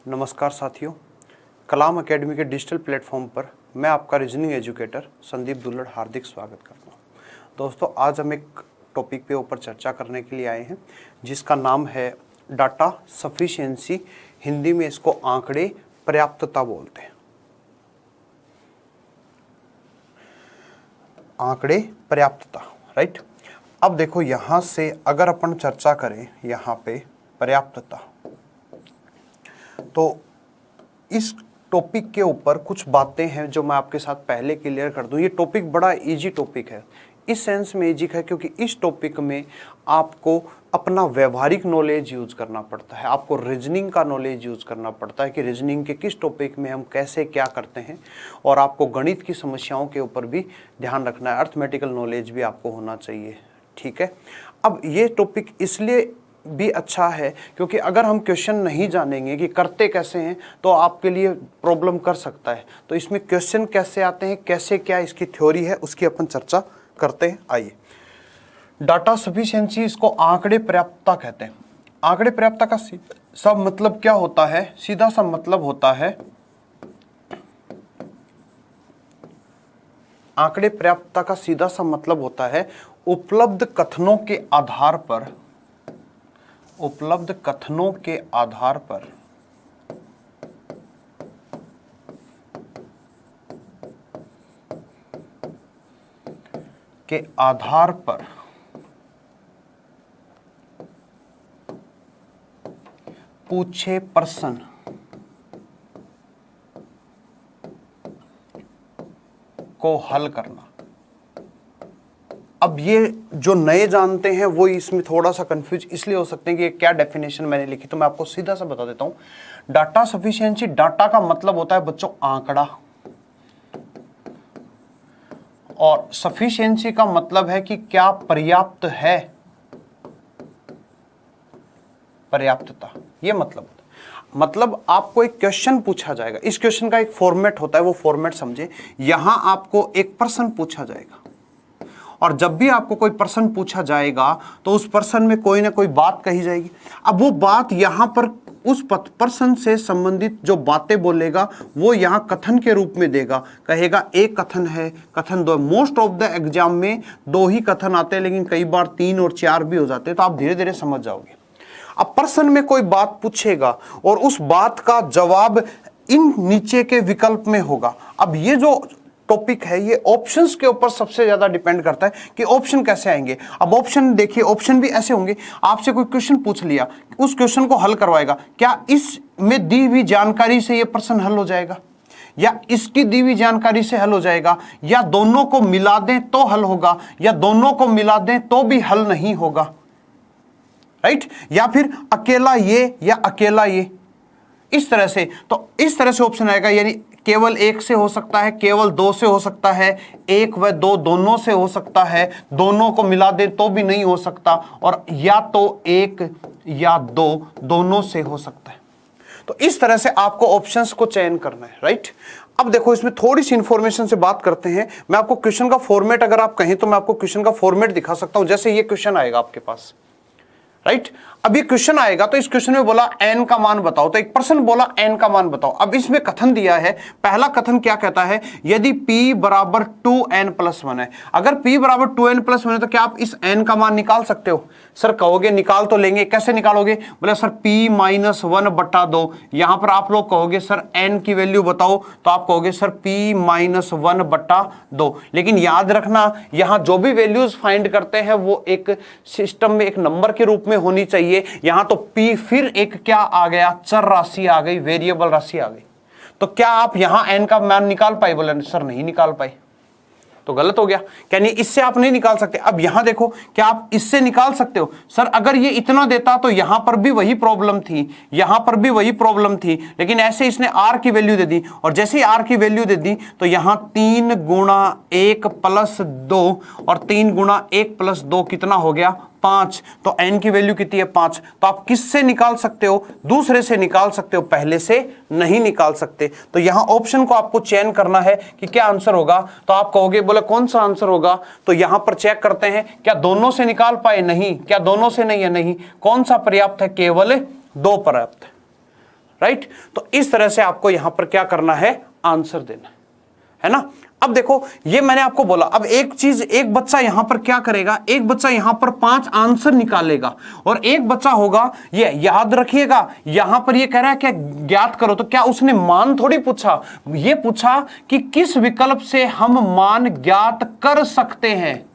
नमस्कार साथियों, कलाम एकेडमी के डिजिटल प्लेटफॉर्म पर मैं आपका रीजनिंग एजुकेटर संदीप दुल्लड़ हार्दिक स्वागत करता हूं। दोस्तों, आज हम एक टॉपिक पे ऊपर चर्चा करने के लिए आए हैं जिसका नाम है डाटा सफिशिएंसी। हिंदी में इसको आंकड़े पर्याप्तता बोलते हैं। आंकड़े पर्याप्तता, राइट। अब देखो, यहां से अगर अपन चर्चा करें यहां पे पर्याप्तता, तो इस टॉपिक के ऊपर कुछ बातें हैं जो मैं आपके साथ पहले क्लियर कर दूं। ये टॉपिक बड़ा इजी टॉपिक है, इस सेंस में इजी है क्योंकि इस टॉपिक में आपको अपना व्यवहारिक नॉलेज यूज करना पड़ता है, आपको रीजनिंग का नॉलेज यूज करना पड़ता है कि रीजनिंग के किस टॉपिक में हम कैसे क्या करते हैं, और आपको गणित की समस्याओं के ऊपर भी ध्यान रखना है, अर्थमेटिकल नॉलेज भी आपको होना चाहिए, ठीक है। अब ये टॉपिक इसलिए भी अच्छा है क्योंकि अगर हम क्वेश्चन नहीं जानेंगे कि करते कैसे हैं तो आपके लिए प्रॉब्लम कर सकता है। तो इसमें क्वेश्चन कैसे आते हैं, कैसे क्या इसकी थ्योरी है, उसकी अपन चर्चा करते हैं। आइए, डाटा सफिशिएंसी, इसको आंकड़े पर्याप्तता कहते हैं। आंकड़े पर्याप्तता का सब मतलब क्या होता है? सीधा सा मतलब होता है, आंकड़े पर्याप्तता का सीधा सा मतलब होता है उपलब्ध कथनों के आधार पर, उपलब्ध कथनों के आधार पर पूछे प्रश्न को हल करना। अब ये जो नए जानते हैं वो इसमें थोड़ा सा कंफ्यूज इसलिए हो सकते हैं कि ये क्या डेफिनेशन मैंने लिखी, तो मैं आपको सीधा सा बता देता हूं। डाटा सफिशिएंसी, डाटा का मतलब होता है बच्चों आंकड़ा, और सफिशिएंसी का मतलब है कि क्या पर्याप्त है, पर्याप्तता, ये मतलब आपको एक क्वेश्चन पूछा जाएगा, इस क्वेश्चन का एक फॉर्मेट होता है, वो फॉर्मेट समझे। यहां आपको एक प्रश्न पूछा जाएगा, और जब भी आपको कोई प्रश्न पूछा जाएगा तो उस प्रश्न में कोई ना कोई बात कही जाएगी। अब वो बात यहां पर उस प्रश्न से संबंधित जो बातें बोलेगा वो यहां कथन के रूप में देगा, कहेगा एक कथन है, कथन दो। मोस्ट ऑफ द एग्जाम में दो ही कथन आते हैं, लेकिन कई बार 3 और 4 भी हो जाते हैं, तो आप धीरे धीरे समझ जाओगे। अब प्रश्न में कोई बात पूछेगा और उस बात का जवाब इन नीचे के विकल्प में होगा। अब ये जो टॉपिक है ये ऑप्शंस के ऊपर सबसे ज्यादा डिपेंड करता है कि ऑप्शन कैसे आएंगे। अब ऑप्शन देखिए, ऑप्शन भी ऐसे होंगे, आपसे कोई क्वेश्चन पूछ लिया, उस क्वेश्चन को हल करवाएगा, क्या इसमें दी हुई जानकारी से ये प्रश्न हल हो जाएगा, या इसकी दी हुई जानकारी से हल हो जाएगा, या दोनों को मिला दें तो हल होगा, या दोनों को मिला दें तो भी हल नहीं होगा, राइट, या फिर अकेला ये या अकेला ये, इस तरह से। तो इस तरह से ऑप्शन आएगा, यानी केवल एक से हो सकता है, केवल दो से हो सकता है, एक व दो दोनों से हो सकता है, दोनों को मिला दे तो भी नहीं हो सकता, और या तो एक या दो दोनों से हो सकता है। तो इस तरह से आपको ऑप्शंस को चयन करना है, राइट। अब देखो, इसमें थोड़ी सी इंफॉर्मेशन से बात करते हैं। मैं आपको क्वेश्चन का फॉर्मेट, अगर आप कहें तो मैं आपको क्वेश्चन का फॉर्मेट दिखा सकता हूं। जैसे ये क्वेश्चन आएगा आपके पास, राइट। अब ये क्वेश्चन आएगा तो इस क्वेश्चन में बोला n का मान बताओ, तो एक पर्सन बोला n का मान बताओ। अब इसमें कथन दिया है, पहला कथन क्या कहता है, यदि p बराबर 2n+1 है। अगर p बराबर 2n+1 है तो क्या आप इस n का मान निकाल सकते हो? सर कहोगे निकाल तो लेंगे, कैसे निकालोगे? बोले सर p-1/2। यहां पर आप लोग कहोगे सर n की वैल्यू बताओ, तो आप कहोगे सर p-1/2। लेकिन याद रखना, यहां जो भी वैल्यूज फाइंड करते हैं वो एक सिस्टम में एक नंबर के रूप में होनी चाहिए। यहां तो p फिर एक क्या आ गया, चर राशि आ गई, वेरिएबल राशि आ गई। तो क्या आप यहां n का मान निकाल पाए? बोले सर नहीं निकाल पाए, तो गलत हो गया, यानी इससे आप नहीं निकाल सकते। अब यहां देखो, क्या आप इससे निकाल सकते हो? सर अगर ये इतना देता तो यहां पर भी वही प्रॉब्लम थी, यहां पर भी वही प्रॉब्लम थी, लेकिन ऐसे इसने r की वैल्यू दे दी, और जैसे ही r की वैल्यू दे दी तो यहां 3 × 1 + 2, और 3 × 1 + 2 कितना हो गया? 5। तो n की वैल्यू कितनी है? 5। तो आप किससे निकाल सकते हो? दूसरे से निकाल सकते हो, पहले से नहीं निकाल सकते। तो यहां ऑप्शन को आपको चयन करना है कि क्या आंसर होगा। तो आप कहोगे बोले कौन सा आंसर होगा? तो यहां पर चेक करते हैं, क्या दोनों से निकाल पाए? नहीं। क्या दोनों से नहीं है? नहीं। कौन सा पर्याप्त है? केवल 2 पर्याप्त है, राइट। तो इस तरह से आपको यहां पर क्या करना है, आंसर देना है ना। अब देखो ये मैंने आपको बोला, अब एक चीज, एक बच्चा यहां पर क्या करेगा, एक बच्चा यहां पर 5 आंसर निकालेगा और एक बच्चा होगा, ये याद रखिएगा, यहां पर ये कह रहा है क्या ज्ञात करो, तो क्या उसने मान थोड़ी पूछा, ये पूछा कि किस विकल्प से हम मान ज्ञात कर सकते हैं,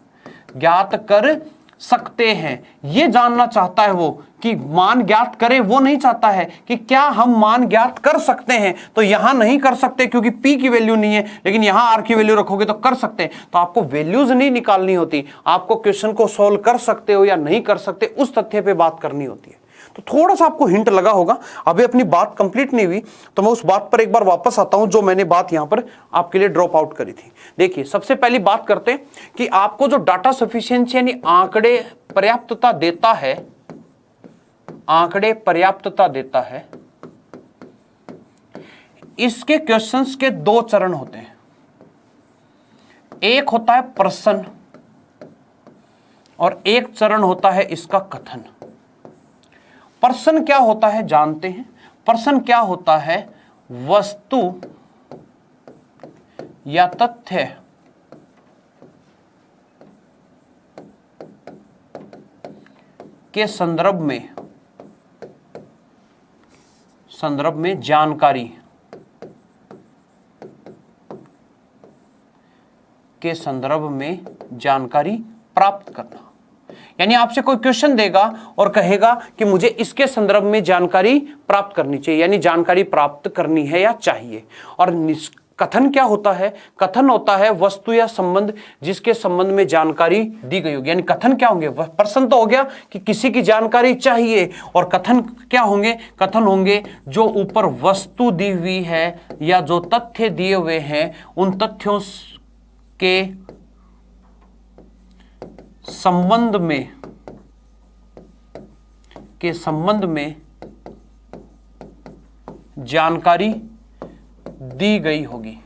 ज्ञात कर सकते हैं, ये जानना चाहता है वो, कि मान ज्ञात करें वो नहीं चाहता है कि क्या हम मान ज्ञात कर सकते हैं। तो यहां नहीं कर सकते क्योंकि p की वैल्यू नहीं है, लेकिन यहां r की वैल्यू रखोगे तो कर सकते हैं। तो आपको वैल्यूज नहीं निकालनी होती, आपको क्वेश्चन को सॉल्व कर सकते हो या नहीं कर सकते उस तथ्य पे बात करनी होती है। तो थोड़ा सा आपको हिंट लगा होगा, अभी अपनी बात कंप्लीट नहीं हुई, तो मैं उस बात पर एक बार वापस आता हूं जो मैंने बात यहां पर आपके लिए ड्रॉप आउट करी थी। देखिए सबसे पहली बात करते हैं कि आपको जो डाटा सफिशिएंसी यानी आंकड़े पर्याप्तता देता है, आंकड़े पर्याप्तता देता है, इसके क्वेश्चंस के 2 चरण होते हैं। एक होता है प्रश्न और एक चरण होता है इसका कथन। प्रश्न क्या होता है जानते हैं, प्रश्न क्या होता है, वस्तु या तथ्य के संदर्भ में जानकारी के संदर्भ में जानकारी प्राप्त करना। यानी आपसे कोई क्वेश्चन देगा और कहेगा कि मुझे इसके संदर्भ में जानकारी प्राप्त करनी चाहिए, यानी जानकारी प्राप्त करनी है या चाहिए। और कथन क्या होता है, कथन होता है वस्तु या संबंध जिसके संबंध में जानकारी दी गई होगी। यानी कथन क्या होंगे, प्रश्न तो हो गया कि किसी की जानकारी चाहिए, और कथन क्या होंगे, कथन होंगे जो ऊपर वस्तु दी हुई है या जो तथ्य दिए हुए हैं उन तथ्यों के संबंध में जानकारी दी गई होगी,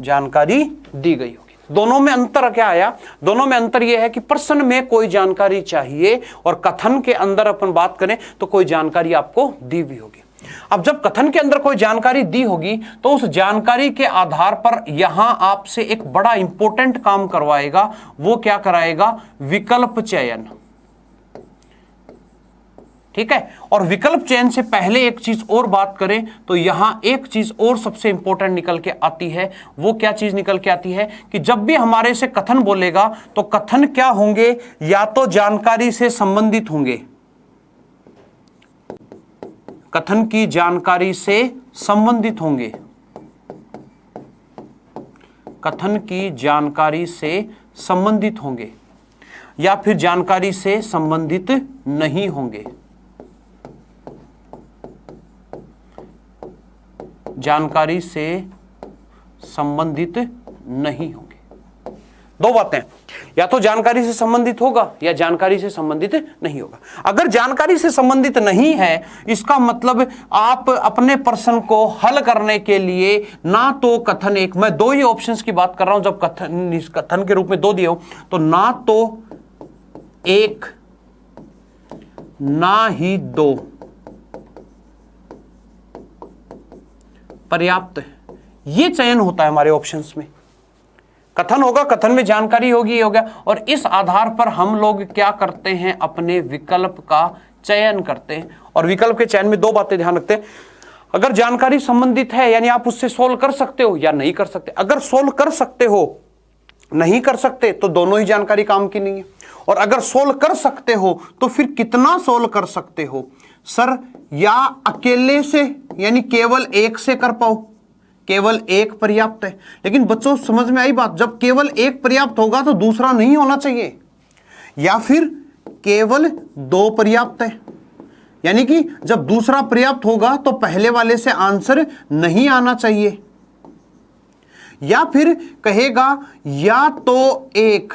जानकारी दी गई होगी। दोनों में अंतर क्या आया, दोनों में अंतर यह है कि प्रश्न में कोई जानकारी चाहिए और कथन के अंदर अपन बात करें तो कोई जानकारी आपको दी हुई होगी। अब जब कथन के अंदर कोई जानकारी दी होगी तो उस जानकारी के आधार पर यहां आपसे एक बड़ा इंपॉर्टेंट काम करवाएगा। वो क्या कराएगा, विकल्प चयन। ठीक है, और विकल्प चयन से पहले एक चीज और बात करें तो यहां एक चीज और सबसे इंपॉर्टेंट निकल के आती है। वो क्या चीज निकल के आती है कि जब भी हमारे से कथन बोलेगा तो कथन क्या होंगे, या तो जानकारी से संबंधित होंगे, कथन की जानकारी से संबंधित होंगे, कथन की जानकारी से संबंधित होंगे, या फिर जानकारी से संबंधित नहीं होंगे, जानकारी से संबंधित नहीं होंगे। दो बातें, या तो जानकारी से संबंधित होगा या जानकारी से संबंधित नहीं होगा। अगर जानकारी से संबंधित नहीं है, इसका मतलब आप अपने प्रश्न को हल करने के लिए ना तो कथन एक, मैं 2 ही ऑप्शंस की बात कर रहा हूं, जब कथन के रूप में 2 दिए हो तो ना तो 1 ना ही 2 पर्याप्त है। ये चयन होता है हमारे ऑप्शंस में। कथन होगा, कथन में जानकारी होगी, ये हो गया, और इस आधार पर हम लोग क्या करते हैं, अपने विकल्प का चयन करते हैं। और विकल्प के चयन में 2 बातें ध्यान रखते हैं। अगर जानकारी संबंधित है यानी आप उससे सोल्व कर सकते हो या नहीं कर सकते। अगर सोल्व कर सकते हो, नहीं कर सकते तो दोनों ही जानकारी काम की नहीं है। और अगर सोल्व कर सकते हो तो फिर कितना सोल्व कर सकते हो सर, या अकेले से यानी केवल 1 से कर पाओ, केवल 1 पर्याप्त है। लेकिन बच्चों समझ में आई बात, जब केवल 1 पर्याप्त होगा तो दूसरा नहीं होना चाहिए, या फिर केवल 2 पर्याप्त है, यानी कि जब दूसरा पर्याप्त होगा तो पहले वाले से आंसर नहीं आना चाहिए, या फिर कहेगा या तो 1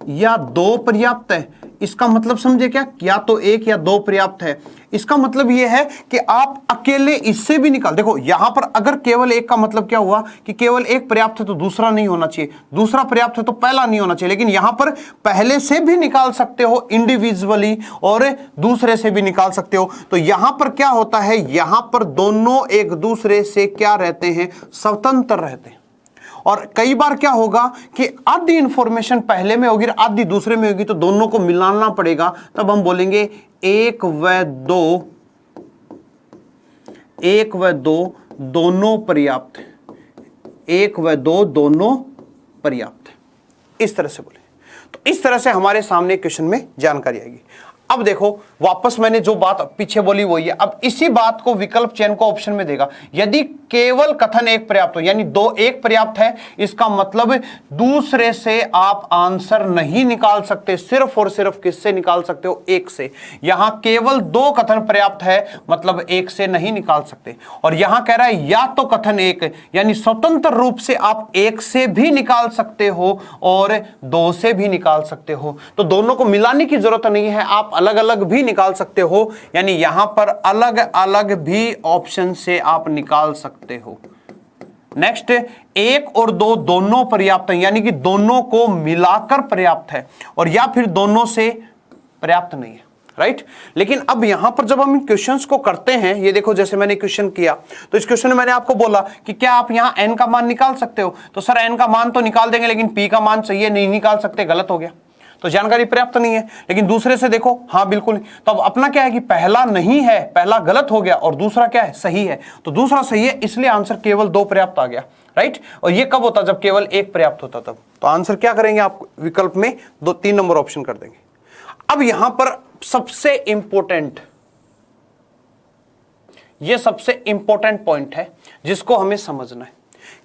या 2 पर्याप्त है, इसका मतलब समझे क्या, या तो एक या दो पर्याप्त है। इसका मतलब यह है कि आप अकेले इससे भी निकाल, देखो यहां पर अगर केवल एक का मतलब क्या हुआ कि केवल एक पर्याप्त है तो दूसरा नहीं होना चाहिए, दूसरा पर्याप्त है तो पहला नहीं होना चाहिए, लेकिन यहां पर पहले से भी निकाल सकते हो इंडिविजुअली और दूसरे से भी निकाल सकते हो। तो यहां पर क्या होता है, यहां पर दोनों एक दूसरे से क्या रहते हैं, स्वतंत्र रहते हैं। और कई बार क्या होगा कि आधी इंफॉर्मेशन पहले में होगी आधी दूसरे में होगी, तो दोनों को मिलाना पड़ेगा, तब हम बोलेंगे एक व दो दोनों पर्याप्त है, एक व दो दोनों पर्याप्त है, इस तरह से बोले। तो इस तरह से हमारे सामने क्वेश्चन में जानकारी आएगी। अब देखो वापस मैंने जो बात पीछे बोली वही है, अब इसी बात को विकल्प चयन को ऑप्शन में देगा। यदि केवल कथन एक पर्याप्त हो, यानी दो एक पर्याप्त है, इसका मतलब दूसरे से आप आंसर नहीं निकाल सकते, सिर्फ और सिर्फ किससे निकाल सकते हो, एक से। यहां केवल दो कथन पर्याप्त है, मतलब एक से नहीं निकाल सकते। और यहां कह रहा है या तो कथन एक, यानी स्वतंत्र रूप से आप एक से भी निकाल सकते हो और दो से भी निकाल सकते हो। तो दोनों को मिलाने की जरूरत नहीं है, आप अलग अलग भी निकाल सकते हो, यानी यहां पर अलग अलग भी ऑप्शन से आप निकाल सकते हो। नेक्स्ट, एक और दो दोनों पर्याप्त है, यानी कि दोनों को मिलाकर पर्याप्त है, और या फिर दोनों से पर्याप्त नहीं है, राइट। लेकिन अब यहां पर जब हम इन क्वेश्चंस को करते हैं, ये देखो जैसे मैंने क्वेश्चन किया, तो इस क्वेश्चन में मैंने आपको बोला कि क्या आप यहां n का मान निकाल सकते हो, तो सर n का मान तो निकाल देंगे, लेकिन p का मान चाहिए, नहीं निकाल सकते, गलत हो गया, तो जानकारी पर्याप्त नहीं है। लेकिन दूसरे से देखो, हाँ बिल्कुल। तो अब अपना क्या है कि पहला नहीं है, पहला गलत हो गया, और दूसरा क्या है, सही है। तो दूसरा सही है, इसलिए आंसर केवल दो पर्याप्त आ गया, राइट। और ये कब होता, जब केवल एक पर्याप्त होता तब। तो आंसर क्या करेंगे आप, विकल्प में 2-3 नंबर ऑप्शन कर देंगे। अब यहां पर सबसे इंपॉर्टेंट, ये सबसे इंपॉर्टेंट पॉइंट है जिसको हमें समझना है।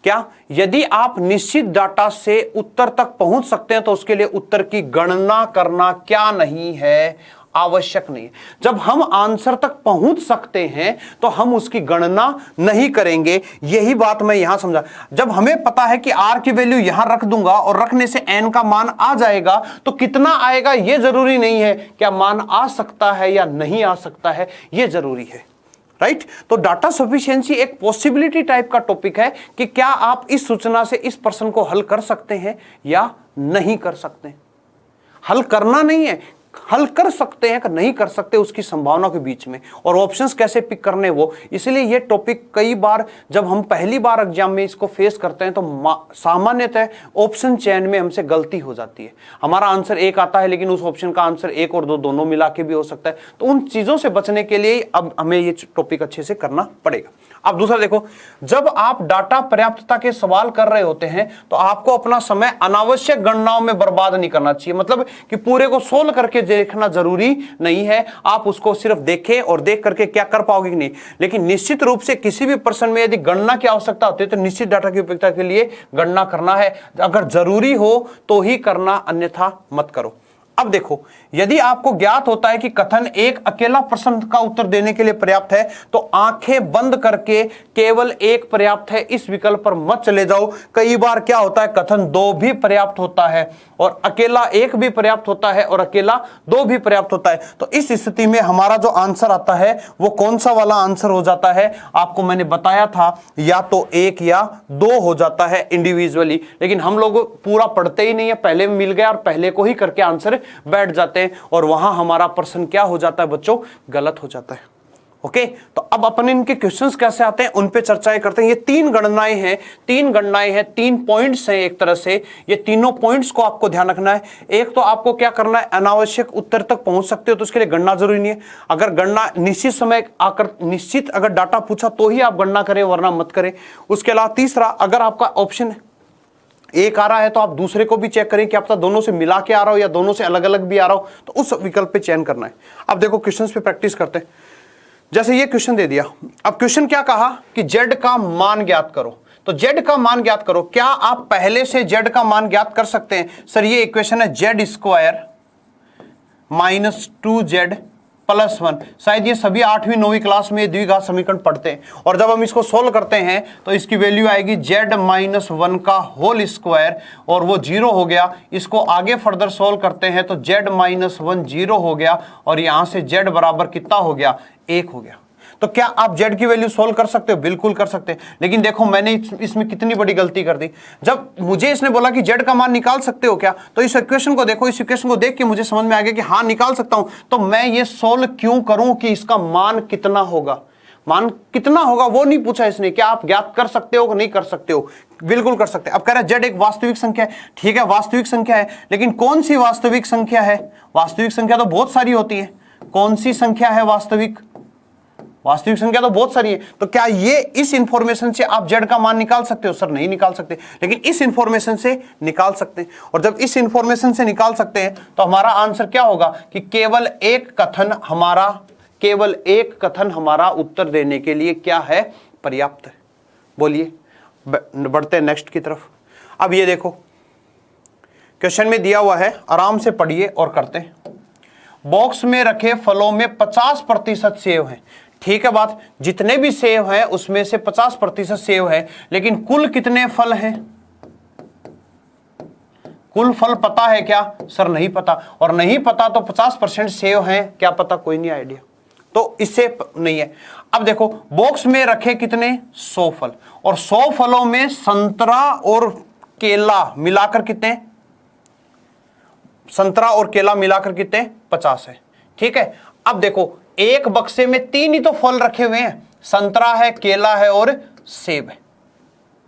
क्या, यदि आप निश्चित डाटा से उत्तर तक पहुंच सकते हैं तो उसके लिए उत्तर की गणना करना क्या नहीं है, आवश्यक नहीं है। जब हम आंसर तक पहुंच सकते हैं तो हम उसकी गणना नहीं करेंगे, यही बात मैं यहां समझा। जब हमें पता है कि r की वैल्यू यहां रख दूंगा और रखने से n का मान आ जाएगा, तो कितना आएगा यह जरूरी नहीं है, क्या मान आ सकता है या नहीं आ सकता है, यह जरूरी है, राइट। तो डाटा सफिशिएंसी एक पॉसिबिलिटी टाइप का टॉपिक है कि क्या आप इस सूचना से इस प्रश्न को हल कर सकते हैं या नहीं कर सकते। हल करना नहीं है, हल कर सकते हैं कि नहीं कर सकते, उसकी संभावना के बीच में, और ऑप्शंस कैसे पिक करने वो। इसलिए ये टॉपिक कई बार जब हम पहली बार एग्जाम में इसको फेस करते हैं तो सामान्यतः ऑप्शन चयन में हमसे गलती हो जाती है। हमारा आंसर एक आता है, लेकिन उस ऑप्शन का आंसर एक और दो दोनों मिला के भी हो सकता है। तो उन चीजों से बचने के लिए अब हमें ये टॉपिक अच्छे से करना पड़ेगा। अब दूसरा देखो, जब आप डाटा पर्याप्तता के सवाल कर रहे होते हैं तो आपको अपना समय अनावश्यक गणनाओं में बर्बाद नहीं करना चाहिए। मतलब कि पूरे को सोल्व करके देखना जरूरी नहीं है, आप उसको सिर्फ देखें और देख करके क्या कर पाओगे कि नहीं। लेकिन निश्चित रूप से किसी भी प्रश्न में यदि गणना की आवश्यकता होती है तो निश्चित डाटा की उपयोगिता के लिए गणना करना है। अगर जरूरी हो तो ही करना, अन्यथा मत करो। अब देखो, यदि आपको ज्ञात होता है कि कथन एक अकेला प्रश्न का उत्तर देने के लिए पर्याप्त है तो आंखें बंद करके केवल एक पर्याप्त है इस विकल्प पर मत चले जाओ। कई बार क्या होता है, कथन दो भी पर्याप्त होता है और अकेला एक भी पर्याप्त होता है और अकेला दो भी पर्याप्त होता है। तो इस स्थिति में हमारा जो आंसर आता है वो कौन सा वाला आंसर हो जाता है, आपको मैंने बताया था, या तो एक या दो हो जाता है इंडिविजुअली। लेकिन हम लोग पूरा पढ़ते ही नहीं है, पहले मिल गया और पहले को ही करके आंसर बैठ जाते हैं, और वहां हमारा प्रश्न क्या हो जाता है बच्चों, गलत हो जाता है। ओके, तो अब अपन इनके क्वेश्चंस कैसे आते हैं उन पे चर्चाएं करते हैं। ये तीन गणनाएं हैं, तीन पॉइंट्स हैं एक तरह से। ये तीनों पॉइंट्स को आपको ध्यान रखना है। एक तो आपको क्या करना है, अनावश्यक उत्तर तक पहुंच सकते हो तो उसके लिए गणना जरूरी नहीं है। अगर गणना निश्चित समय आकर निश्चित अगर डाटा पूछा तो ही आप गणना करें, वरना मत करें। उसके अलावा तीसरा, अगर आपका ऑप्शन एक आ रहा है तो आप दूसरे को भी चेक करें कि आपका दोनों से मिला के आ रहा हो या दोनों से अलग अलग भी आ रहा हो, तो उस विकल्प पे चयन करना है। अब देखो क्वेश्चंस पे प्रैक्टिस करते हैं। जैसे ये क्वेश्चन दे दिया, अब क्वेश्चन क्या कहा कि z का मान ज्ञात करो। तो z का मान ज्ञात करो, क्या आप पहले से z का मान ज्ञात कर सकते हैं? सर ये इक्वेशन है z² - 2z +1। शायद ये सभी 8वीं 9वीं क्लास में द्विघात समीकरण पढ़ते हैं। और जब हम इसको सोल्व करते हैं तो इसकी वैल्यू आएगी z-1 का होल स्क्वायर, और वो 0 हो गया। इसको आगे फर्दर सोल्व करते हैं तो z-1 0 हो गया, और यहां से z बराबर कितना हो गया, 1 हो गया। तो क्या आप z की वैल्यू सोल्व कर सकते हो? बिल्कुल कर सकते हैं। लेकिन देखो मैंने इसमें कितनी बड़ी गलती कर दी। जब मुझे इसने बोला कि z का मान निकाल सकते हो क्या, तो इस इक्वेशन को देखो, इस इक्वेशन को देख के मुझे समझ में आ गया कि हाँ निकाल सकता हूं। तो मैं ये सोल्व क्यों करूं कि इसका मान कितना होगा, मान कितना होगा वो नहीं पूछा इसने। क्या आप ज्ञात कर सकते हो कि नहीं कर सकते हो? बिल्कुल कर सकते हैं। अब कह रहा है z एक वास्तविक संख्या है। ठीक है, वास्तविक संख्या है, लेकिन कौन सी वास्तविक संख्या है? वास्तविक संख्या तो बहुत सारी होती है। कौन सी संख्या है वास्तविक? वास्तविक संख्या तो बहुत सारी है। तो क्या ये इस इंफॉर्मेशन से आप z का मान निकाल सकते हो? सर नहीं निकाल सकते, लेकिन इस इंफॉर्मेशन से निकाल सकते हैं। और जब इस इंफॉर्मेशन से निकाल सकते हैं तो हमारा आंसर क्या होगा कि केवल एक कथन हमारा उत्तर देने के लिए क्या है, पर्याप्त है। बोलिए, बढ़ते हैं नेक्स्ट की तरफ। अब ये देखो क्वेश्चन में दिया हुआ है, आराम से पढ़िए और करते हैं। बॉक्स में रखे फलों में 50% सेव है। ठीक है बात, जितने भी सेव हैं उसमें से 50% सेव है, लेकिन कुल कितने फल हैं? कुल फल पता है क्या? सर नहीं पता। और नहीं पता तो 50% सेव हैं, क्या पता? कोई नहीं आइडिया, तो इससे नहीं है। अब देखो बॉक्स में रखे कितने, 100 फल, और 100 फलों में संतरा और केला मिलाकर कितने, संतरा और केला मिलाकर कितने, 50 है। ठीक है, अब देखो एक बक्से में 3 ही तो फल रखे हुए हैं, संतरा है, केला है और सेब है।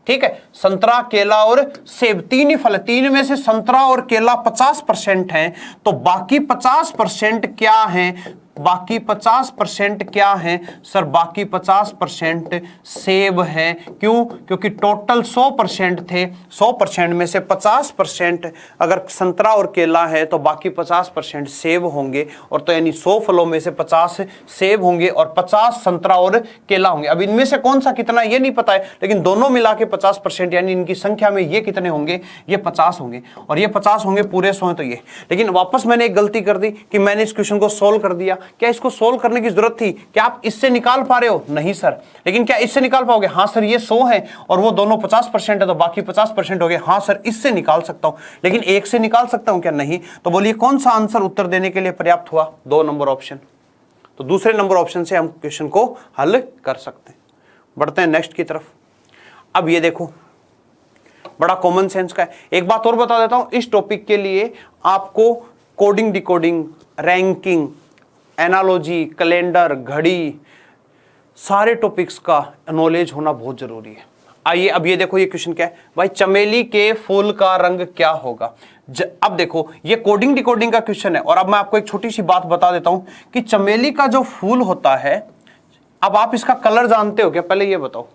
ठीक है, संतरा, केला और सेब 3 ही फल है। 3 में से संतरा और केला 50% हैं, तो बाकी 50% क्या हैं? बाकी 50% क्या है सर? बाकी 50% सेब है। क्यों? क्योंकि टोटल 100% थे, 100% में से 50% अगर संतरा और केला है तो बाकी 50% सेब होंगे, और तो यानी 100 फलों में से 50 सेब होंगे और 50 संतरा और केला होंगे। अब इनमें से कौन सा कितना ये नहीं पता है, लेकिन दोनों मिला के 50%, यानी इनकी संख्या में ये कितने होंगे, ये 50 होंगे, और ये 50 होंगे पूरे 100 तो ये। लेकिन वापस मैंने एक गलती कर दी कि मैंने इस क्वेश्चन को सोल्व कर दिया। क्या इसको सोल्व करने की जरूरत थी? क्या आप इससे निकाल पा रहे हो? नहीं सर। लेकिन क्या इससे निकाल पाओगे? हाँ सर, ये 100 है और वो दोनों 50% है, तो बाकी 50% हो गए। हाँ सर, इससे निकाल सकता हूं, लेकिन एक से निकाल सकता हूं क्या? नहीं। तो बोलिए कौन सा आंसर उत्तर देने के लिए पर्याप्त हुआ? 2 नंबर ऑप्शन। तो दूसरे नंबर ऑप्शन से हम क्वेश्चन को हल कर सकते हैं। बढ़ते हैं नेक्स्ट की तरफ। अब ये देखो बड़ा कॉमन सेंस का है। एक बात और बता देता हूं, इस टॉपिक के लिए आपको coding, decoding, ranking, analogy, calendar, घड़ी, सारे टॉपिक्स का नॉलेज होना बहुत जरूरी है। आइए अब ये देखो, ये क्वेश्चन क्या है भाई, चमेली के फूल का रंग क्या होगा? अब देखो ये कोडिंग डिकोडिंग का क्वेश्चन है, और अब मैं आपको एक छोटी सी बात बता देता हूं कि चमेली का जो फूल होता है, अब आप इसका कलर जानते हो क्या? पहले ये बताओ।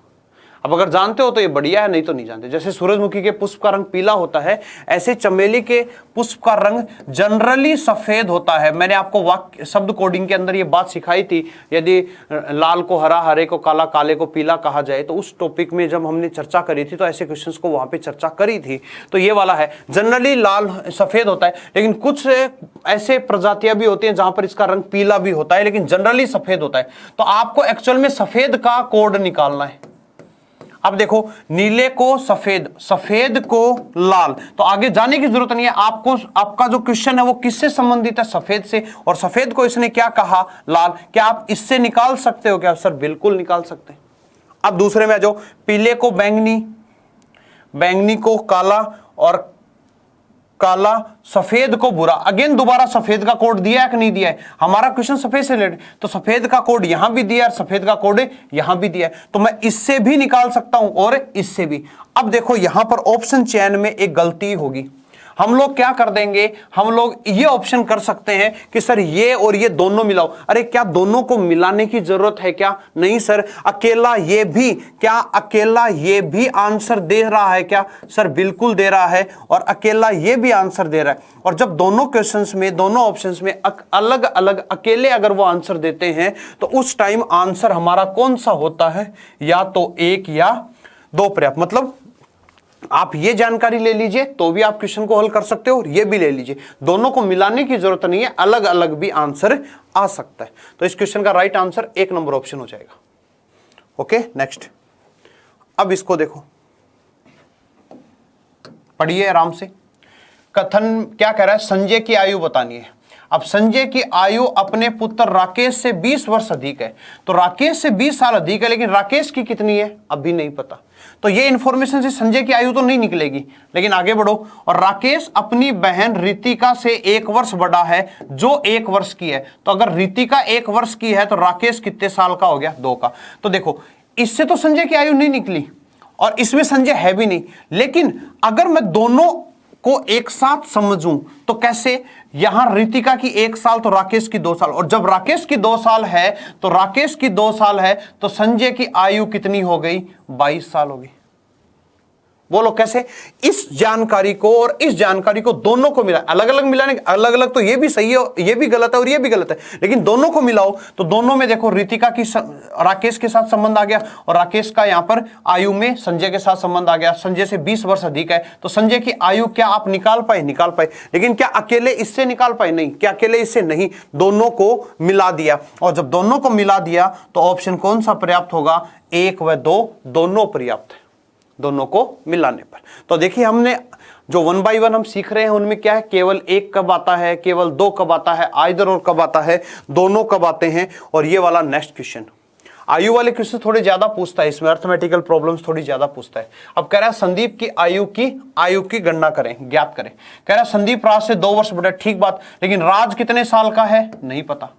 अब अगर जानते हो तो ये बढ़िया है, नहीं तो नहीं जानते। जैसे सूरजमुखी के पुष्प का रंग पीला होता है, ऐसे चमेली के पुष्प का रंग जनरली सफेद होता है। मैंने आपको वाक्य शब्द कोडिंग के अंदर ये बात सिखाई थी, यदि लाल को हरा, हरे को काला, काले को पीला कहा जाए, तो उस टॉपिक में जब हमने चर्चा करी थी तो ऐसे क्वेश्चंस को वहां पे चर्चा करी थी। तो ये वाला है, जनरली लाल सफेद होता है, लेकिन कुछ ऐसे प्रजातियां भी होती हैं जहां पर इसका रंग पीला भी होता है, लेकिन जनरली सफेद होता है। तो आपको एक्चुअल में सफेद का कोड निकालना है। अब देखो, नीले को सफेद, सफेद को लाल, तो आगे जाने की जरूरत नहीं है आपको। आपका जो क्वेश्चन है वो किससे संबंधित है? सफेद से, और सफेद को इसने क्या कहा? लाल। क्या आप इससे निकाल सकते हो क्या? सर बिल्कुल निकाल सकते हैं। अब दूसरे में आ जाओ, पीले को बैंगनी, बैंगनी को काला, और काला, सफेद को भूरा। अगेन दोबारा सफेद का कोड दिया है कि नहीं दिया है? हमारा क्वेश्चन सफेद से रिलेटेड, तो सफेद का कोड यहां भी दिया है, सफेद का कोड यहां भी दिया है, तो मैं इससे भी निकाल सकता हूं और इससे भी। अब देखो यहां पर ऑप्शन चयन में एक गलती होगी। हम लोग क्या कर देंगे, हम लोग ये ऑप्शन कर सकते हैं कि सर ये और ये दोनों मिलाओ। अरे क्या दोनों को मिलाने की जरूरत है क्या? नहीं सर। अकेला ये भी, क्या अकेला ये भी आंसर दे रहा है क्या? सर बिल्कुल दे रहा है, और अकेला ये भी आंसर दे रहा है। और जब दोनों क्वेश्चंस में, दोनों ऑप्शंस में अलग अलग अकेले अगर वो आंसर देते हैं, तो उस टाइम आंसर हमारा कौन सा होता है? या तो 1 या 2 पर्याप्त। मतलब आप ये जानकारी ले लीजिए तो भी आप क्वेश्चन को हल कर सकते हो, और ये भी ले लीजिए, दोनों को मिलाने की जरूरत नहीं है, अलग अलग भी आंसर आ सकता है। तो इस क्वेश्चन का राइट आंसर 1 नंबर ऑप्शन हो जाएगा। Okay, next. अब इसको देखो, पढ़िए आराम से। कथन क्या कह रहा है, संजय की आयु बतानी है। अब संजय की आयु अपने पुत्र राकेश से 20 वर्ष अधिक है, तो राकेश से 20 साल अधिक है, लेकिन राकेश की कितनी है अभी नहीं पता। तो ये इंफॉर्मेशन से संजय की आयु तो नहीं निकलेगी, लेकिन आगे बढ़ो। और राकेश अपनी बहन रितिका से 1 वर्ष बड़ा है, जो 1 वर्ष की है। तो अगर रितिका 1 वर्ष की है तो राकेश कितने साल का हो गया, 2 का। तो देखो, इससे तो संजय की आयु नहीं निकली और इसमें संजय है भी नहीं, लेकिन अगर मैं दोनों को एक साथ समझूं तो कैसे, यहां रितिका की 1 साल तो राकेश की 2 साल, और जब राकेश की 2 साल है तो राकेश की 2 साल है, तो संजय की आयु कितनी हो गई, 22 साल हो गई। बोलो कैसे, इस जानकारी को और इस जानकारी को दोनों को मिला, अलग अलग मिलाने, अलग अलग तो ये भी सही है, ये भी गलत है और ये भी गलत है, लेकिन दोनों को मिलाओ तो दोनों में देखो रितिका की राकेश के साथ संबंध आ गया, और राकेश का यहां पर आयु में संजय के साथ संबंध आ गया। संजय से 20 वर्ष अधिक है, तो संजय की आयु क्या आप निकाल पाए, निकाल पाए, लेकिन क्या अकेले इससे निकाल पाए, नहीं। क्या अकेले इससे नहीं, दोनों को मिला दिया, और जब दोनों को मिला दिया तो ऑप्शन कौन सा पर्याप्त होगा, 1 व 2 दोनों पर्याप्त है, दोनों को मिलाने पर। तो देखिए, हमने जो 1 बाय 1 हम सीख रहे हैं उनमें क्या है, केवल 1 कब आता है, केवल 2 कब आता है, आइदर और कब आता है, दोनों कब आते हैं। और ये वाला नेक्स्ट क्वेश्चन, आयु वाले क्वेश्चन थोड़े ज्यादा पूछता है, इसमें अर्थमेटिकल प्रॉब्लम्स थोड़ी ज्यादा पूछता है। अब कह रहा है संदीप की आयु की गणना करें, ज्ञात करें। कह रहा है संदीप राज से 2 वर्ष बड़ा, ठीक बात, लेकिन राज कितने साल का है, नहीं पता।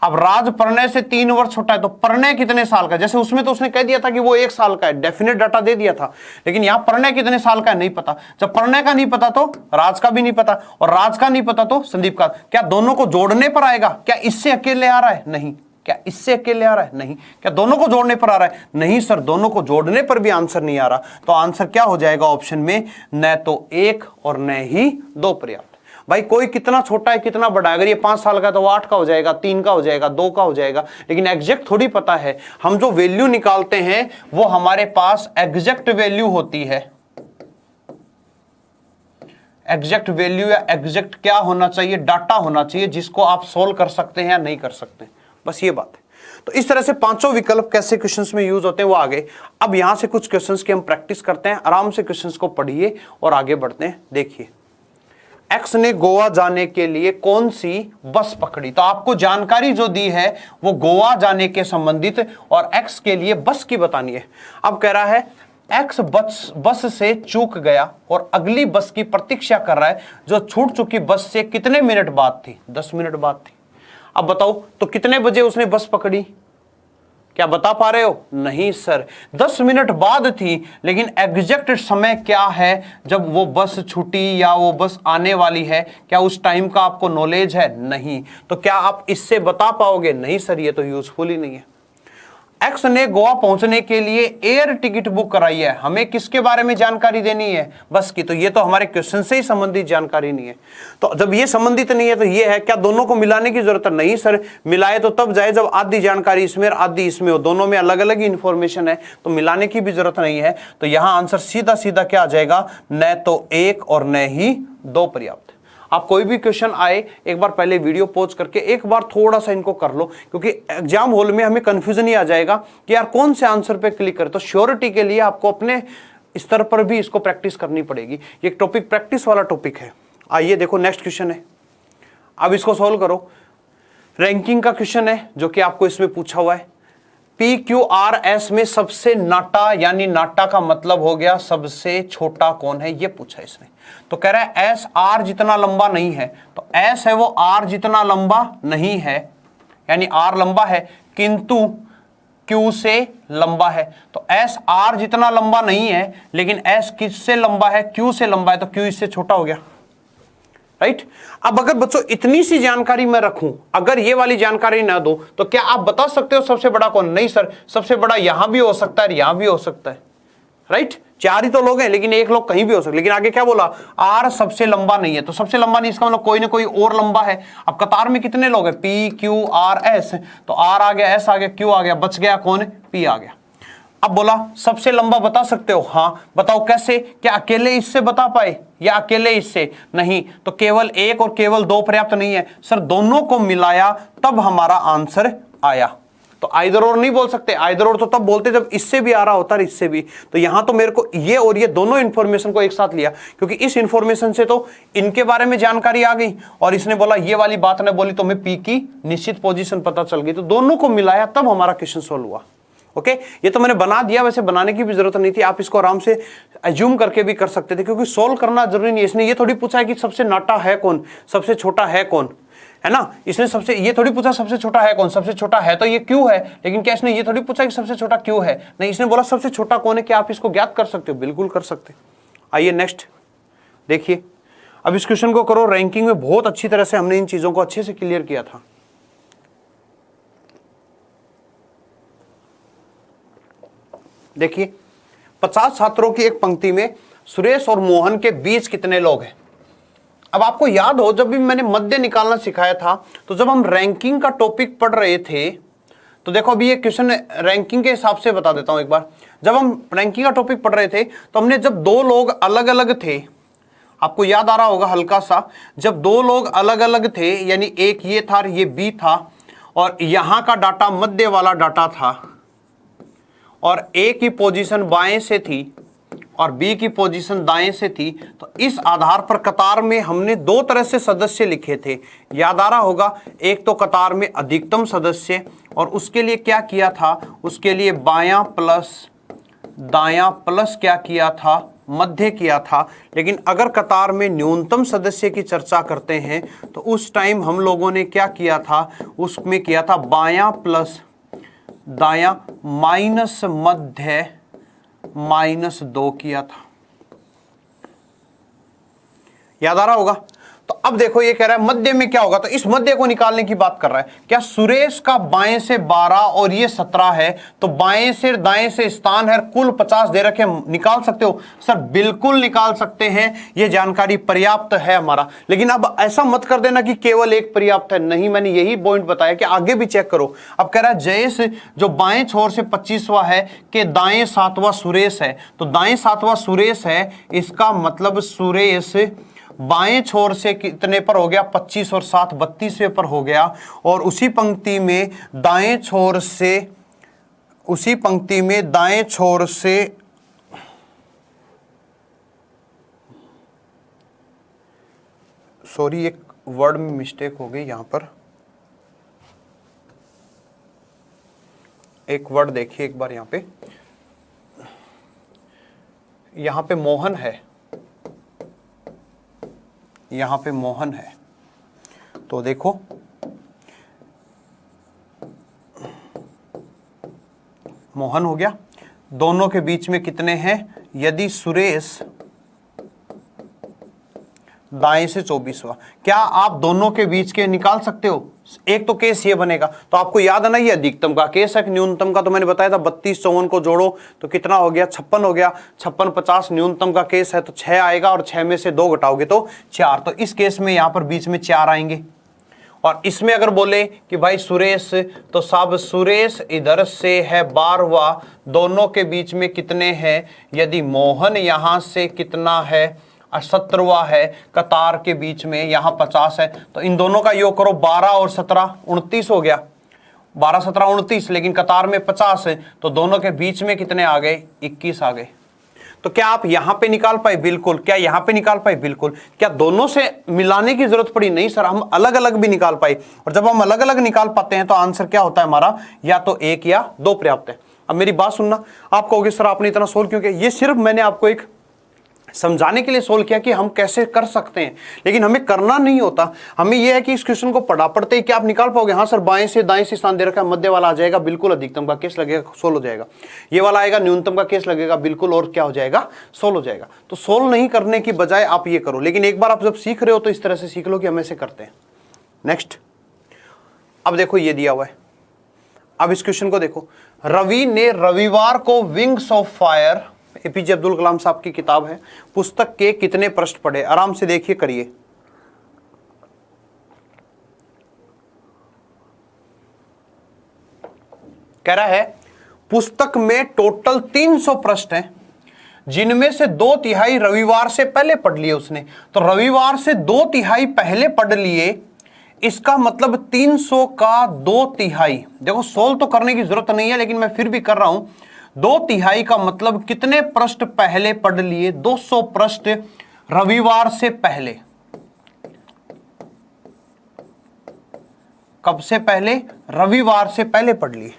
अब राज प्रणय से 3 वर्ष छोटा है, तो प्रणय कितने साल का, जैसे उसमें तो उसने कह दिया था कि वो 1 साल का है, डेफिनेट डाटा दे दिया था, लेकिन यहां प्रणय कितने साल का है नहीं पता। जब प्रणय का नहीं पता तो राज का भी नहीं पता, और राज का नहीं पता तो संदीप का। क्या दोनों को जोड़ने पर आएगा, क्या इससे अकेले आ रहा है, नहीं। क्या इससे अकेले आ रहा है, नहीं। क्या दोनों को जोड़ने पर आ रहा है, नहीं सर, दोनों को जोड़ने पर भी आंसर नहीं आ रहा। तो आंसर क्या हो जाएगा ऑप्शन में, न तो 1 और न ही 2 पर्याप्त। भाई कोई कितना छोटा है कितना बड़ा है, अगर ये 5 साल का तो वो 8 का हो जाएगा, 3 का हो जाएगा, 2 का हो जाएगा, लेकिन एग्जैक्ट थोड़ी पता है। हम जो वैल्यू निकालते हैं वो हमारे पास एग्जैक्ट वैल्यू होती है, एग्जैक्ट वैल्यू या एग्जैक्ट क्या होना चाहिए, डाटा होना चाहिए जिसको आप सोल्व कर सकते हैं या नहीं कर सकते, बस ये बात है। तो इस तरह से 5 विकल्प कैसे क्वेश्चंस में यूज होते हैं वो आगे। अब यहां से कुछ क्वेश्चंस की हम प्रैक्टिस करते हैं, आराम से क्वेश्चंस को पढ़िए और आगे बढ़ते हैं। देखिए, एक्स ने गोवा जाने के लिए कौन सी बस पकड़ी, तो आपको जानकारी जो दी है वो गोवा जाने के संबंधित और एक्स के लिए बस की बतानी है। अब कह रहा है एक्स बस से चूक गया और अगली बस की प्रतीक्षा कर रहा है, जो छूट चुकी बस से कितने मिनट बाद थी, 10 मिनट बाद थी। अब बताओ तो कितने बजे उसने बस पकड़ी, क्या बता पा रहे हो, नहीं सर, 10 मिनट बाद थी, लेकिन एग्जैक्ट समय क्या है जब वो बस छूटी या वो बस आने वाली है, क्या उस टाइम का आपको नॉलेज है, नहीं। तो क्या आप इससे बता पाओगे, नहीं सर, ये तो यूजफुल ही नहीं है। एक्स ने गोवा पहुंचने के लिए एयर टिकट बुक कराई है, हमें किसके बारे में जानकारी देनी है, बस की। तो ये तो हमारे क्वेश्चन से ही संबंधित जानकारी नहीं है। तो जब ये संबंधित नहीं है तो ये है, क्या दोनों को मिलाने की जरूरत है, नहीं सर, मिलाए तो तब जाए जब आधी जानकारी इसमें और आधी इसमें हो, दोनों में अलग अलग ही इंफॉर्मेशन है, तो मिलाने की भी जरूरत नहीं है। तो यहां आंसर सीधा सीधा क्या आ जाएगा, न तो 1 और न ही 2 पर्याप्त। आप कोई भी क्वेश्चन आए, एक बार पहले वीडियो पॉज करके एक बार थोड़ा सा इनको कर लो, क्योंकि एग्जाम हॉल में हमें कंफ्यूजन ही आ जाएगा कि यार कौन से आंसर पे क्लिक करें। तो श्योरिटी के लिए आपको अपने स्तर पर भी इसको प्रैक्टिस करनी पड़ेगी। ये टॉपिक प्रैक्टिस वाला टॉपिक है। आइए देखो, नेक्स्ट क्वेश्चन है, अब इसको सॉल्व करो। रैंकिंग का क्वेश्चन है जो कि आपको इसमें पूछा हुआ है। PQRS में सबसे नाटा, यानी नाटा का मतलब हो गया सबसे छोटा कौन है, ये पूछा इसने। तो कह रहा है S R जितना लंबा नहीं है, तो S है वो R जितना लंबा नहीं है, यानी R लंबा है किंतु Q से लंबा है। तो S R जितना लंबा नहीं है, लेकिन S किससे लंबा है, Q से लंबा है, तो Q इससे छोटा हो गया, राइट। अब अगर बच्चों इतनी सी जानकारी मैं रखूं, अगर ये वाली जानकारी ना दो, तो क्या आप बता सकते हो सबसे बड़ा कौन, नहीं सर, सबसे बड़ा यहां भी हो सकता है, यहां भी हो सकता है, राइट। 4 ही तो लोग हैं, लेकिन एक लोग कहीं भी हो सकते, लेकिन आगे क्या बोला, R सबसे लंबा नहीं है, तो सबसे लंबा नहीं, इसका मतलब कोई ना कोई और लंबा है। अब कतार में कितने लोग हैं, PQRS, तो R आ गया, S आ गया, Q आ गया, बच गया कौन, P आ गया। अब बोला सबसे लंबा बता सकते हो, हाँ बताओ कैसे, क्या अकेले इससे बता पाए या अकेले इससे? नहीं, तो केवल एक और केवल दो पर्याप्त नहीं है सर, दोनों को मिलाया तब हमारा आंसर आया। तो आइदर और नहीं बोल सकते, आइदर और तो तब बोलते जब इससे भी आ रहा होता और इससे भी। तो यहां तो मेरे को ये और ये दोनों इंफॉर्मेशन को एक साथ लिया, क्योंकि इस इंफॉर्मेशन से तो इनके बारे में जानकारी आ गई और इसने बोला ये वाली बात ने बोली तो हमें पी की निश्चित पोजीशन पता चल गई, तो दोनों को मिलाया तब हमारा क्वेश्चन सोल्व हुआ। ओके, ये तो मैंने बना दिया, वैसे बनाने की भी जरूरत नहीं थी, आप इसको आराम से एज्यूम करके भी कर सकते थे, क्योंकि सोल्व करना जरूरी नहीं है। इसने ये थोड़ी पूछा है कि सबसे नाटा है कौन, सबसे छोटा है कौन, है ना। इसने सबसे ये थोड़ी पूछा सबसे छोटा है कौन, सबसे छोटा है तो ये क्यों है, लेकिन क्या इसने ये थोड़ी पूछा कि सबसे छोटा क्यों है, नहीं, इसने बोला सबसे छोटा कौन है, क्या आप इसको ज्ञात कर सकते हो? बिल्कुल कर सकते। आइए नेक्स्ट देखिए, अब इस क्वेश्चन को करो। रैंकिंग में बहुत अच्छी तरह से हमने इन चीजों को अच्छे से क्लियर किया था। देखिए 50 छात्रों की एक पंक्ति में सुरेश और मोहन के बीच कितने लोग हैं? अब आपको याद हो जब भी मैंने मध्य निकालना सिखाया था, तो जब हम रैंकिंग का टॉपिक पढ़ रहे थे, तो देखो अभी ये क्वेश्चन रैंकिंग के हिसाब से बता देता हूं एक बार। जब हम रैंकिंग का टॉपिक पढ़ रहे थे तो हमने जब दो लोग अलग अलग थे, आपको याद आ रहा होगा हल्का सा, जब दो लोग अलग अलग थे, यानी एक ये था और ये बी था, और यहां का डाटा मध्य वाला डाटा था, और ए की पोजीशन बाएं से थी और बी की पोजीशन दाएं से थी, तो इस आधार पर कतार में हमने दो तरह से सदस्य लिखे थे, याद आ रहा होगा। एक तो कतार में अधिकतम सदस्य, और उसके लिए क्या किया था, उसके लिए बायां प्लस दायां प्लस क्या किया था, मध्य किया था। लेकिन अगर कतार में न्यूनतम सदस्य की चर्चा करते हैं तो उस टाइम हम लोगों ने क्या किया था, उसमें किया था बायां प्लस दायां माइनस मध्य -2 किया था, याद आ रहा होगा। तो अब देखो ये कह रहा है मध्य में क्या होगा, तो इस मध्य को निकालने की बात कर रहा है। क्या सुरेश का बाएं से 12 और ये 17 है, तो बाएं से दाएं से स्थान है, कुल 50 दे रखे, निकाल सकते हो सर? बिल्कुल निकाल सकते हैं, ये जानकारी पर्याप्त है हमारा। लेकिन अब ऐसा मत कर देना कि केवल एक पर्याप्त है, नहीं, मैंने यही पॉइंट बताया कि आगे भी चेक करो। अब कह रहा है जयेश जो बाएं छोर से 25वां है के दाएं 7वां सुरेश है, तो दाएं 7वां सुरेश है, इसका मतलब सुरेश बाएं छोर से कितने पर हो गया, 25 और 7 32वें पर हो गया। और उसी पंक्ति में दाएं छोर से, उसी पंक्ति में दाएं छोर से सॉरी एक वर्ड में मिस्टेक हो गई, यहां पर एक वर्ड देखिए एक बार, यहां पे मोहन है, यहां पे मोहन है, तो देखो मोहन हो गया। दोनों के बीच में कितने हैं, यदि सुरेश दाएं से 24वां, क्या आप दोनों के बीच के निकाल सकते हो? एक तो केस ये बनेगा, तो आपको याद है ना, ये अधिकतम का केस है, न्यूनतम का तो मैंने बताया था 32 54 को जोड़ो तो कितना हो गया, 56 हो गया। 56 50 न्यूनतम का केस है तो 6 आएगा, और 6 में से 2 घटाओगे तो 4, तो इस केस में यहां पर बीच में 4 आएंगे। और इसमें अगर बोले कि भाई सुरेश, तो साहब सुरेश इधर से है 12वां, दोनों के बीच में कितने हैं, यदि मोहन यहां से कितना है 17वां है, कतार के बीच में यहां 50 है, तो इन दोनों का योग करो, 12 और 17 29 हो गया, 12 17 29, लेकिन कतार में 50 है, तो दोनों के बीच में कितने आ गए, 21 आ गए। तो क्या आप यहां पे निकाल पाए? बिल्कुल। क्या यहां पे निकाल पाए? बिल्कुल। क्या दोनों से मिलाने की जरूरत पड़ी? नहीं सर, हम अलग अलग भी निकाल पाए। और जब हम अलग अलग निकाल पाते हैं तो आंसर क्या होता है हमारा, या तो 1 या 2 पर्याप्त है। अब मेरी बात सुनना, आप कहोगे सर आपने इतना सोल्व क्यों किया? ये सिर्फ मैंने आपको एक समझाने के लिए सोल्व किया कि हम कैसे कर सकते हैं, लेकिन हमें करना नहीं होता। हमें यह है कि इस क्वेश्चन को पढ़ते ही क्या आप निकाल पाओगे? हाँ सर, बाएं से दाएं से स्थान दे रखा है, मध्य वाला आ जाएगा, बिल्कुल अधिकतम का केस लगेगा, सोल्व हो जाएगा। ये वाला आएगा, न्यूनतम का केस लगेगा, बिल्कुल, और क्या हो जाएगा, सोल्व हो जाएगा। तो सोल्व नहीं करने की बजाय आप ये करो, लेकिन एक बार आप जब सीख रहे हो तो इस तरह से सीख लो कि हम ऐसे करते हैं। नेक्स्ट, अब देखो ये दिया हुआ है, अब इस क्वेश्चन को देखो। रवि ने रविवार को wings of fire, APJ Abdul Kalam sahab की किताब है, पुस्तक के कितने प्रश्न पढ़े? आराम से देखिए, करिए। कह रहा है पुस्तक में टोटल 300 प्रश्न हैं, जिनमें से 2/3 रविवार से पहले पढ़ लिए उसने। तो रविवार से 2/3 पहले पढ़ लिए, इसका मतलब 300 का 2/3। देखो सोल्व तो करने की जरूरत नहीं है, लेकिन मैं फिर भी कर रहा हूं। 2/3 का मतलब कितने प्रश्न पहले पढ़ लिए? 200 प्रश्न रविवार से पहले। कब से पहले? रविवार से पहले पढ़ लिए।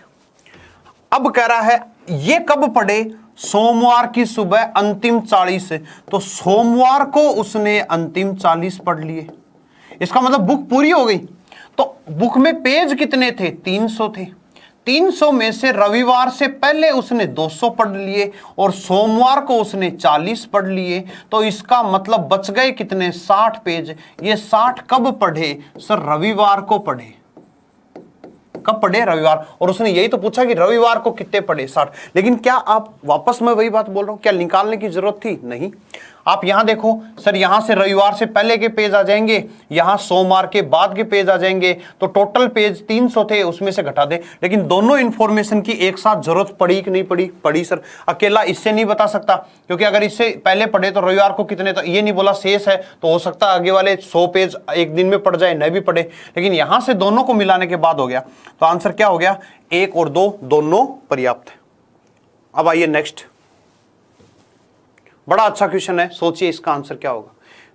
अब कह रहा है ये कब पढ़े? सोमवार की सुबह अंतिम 40। तो सोमवार को उसने अंतिम 40 पढ़ लिए। इसका मतलब बुक पूरी हो गई। तो बुक में पेज कितने थे? 300 थे। 300 में से रविवार से पहले उसने 200 पढ़ लिए और सोमवार को उसने 40 पढ़ लिए। तो इसका मतलब बच गए कितने? 60 पेज। ये 60 कब पढ़े? सर रविवार को पढ़े। कब पढ़े? रविवार। और उसने यही तो पूछा कि रविवार को कितने पढ़े? 60। लेकिन क्या आप वापस मैं वही बात बोल रहा हूं, क्या निकालने की जरूरत थी? नहीं। आप यहां देखो सर, यहां से रविवार से पहले के पेज आ जाएंगे, यहां सोमवार के बाद के पेज आ जाएंगे। तो टोटल पेज 300 थे, उसमें से घटा दे। लेकिन दोनों इंफॉर्मेशन की एक साथ जरूरत पड़ी कि नहीं पड़ी? पड़ी सर। अकेला इससे नहीं बता सकता, क्योंकि अगर इससे पहले पढ़े तो रविवार को कितने, तो ये नहीं बोला शेष है, तो हो सकता है आगे वाले 100 पेज एक दिन में पढ़ जाए, नहीं भी पढ़े। लेकिन यहां से दोनों को मिलाने के बाद हो गया। तो आंसर क्या हो गया? 1 और 2 दोनों पर्याप्त है। अब आइए नेक्स्ट। बड़ा अच्छा क्वेश्चन है, सोचिए इसका आंसर क्या होगा।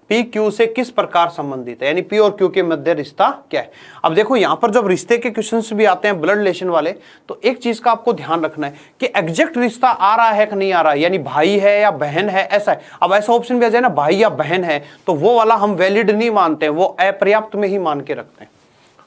पी क्यू से किस प्रकार संबंधित है, यानी पी और क्यू के मध्य रिश्ता क्या है। अब देखो यहां पर जब रिश्ते के क्वेश्चंस भी आते हैं, ब्लड रिलेशन वाले, तो एक चीज का आपको ध्यान रखना है कि एग्जैक्ट रिश्ता आ रहा है कि नहीं आ रहा है, यानी भाई है या बहन है, ऐसा है। अब ऐसा ऑप्शन भी आ जाए ना भाई या बहन है, तो वो वाला हम वैलिड नहीं मानते, वो अपर्याप्त में ही मान के रखते हैं।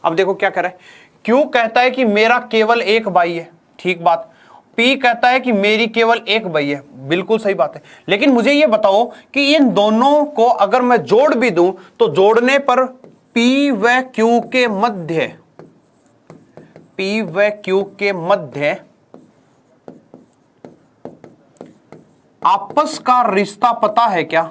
अब देखो क्या कह रहा है, क्यू कहता है कि मेरा केवल एक भाई है, ठीक बात। पी कहता है कि मेरी केवल एक भाई है, बिल्कुल सही बात है। लेकिन मुझे यह बताओ कि इन दोनों को अगर मैं जोड़ भी दूं, तो जोड़ने पर पी व क्यू के मध्य, पी व क्यू के मध्य आपस का रिश्ता पता है क्या?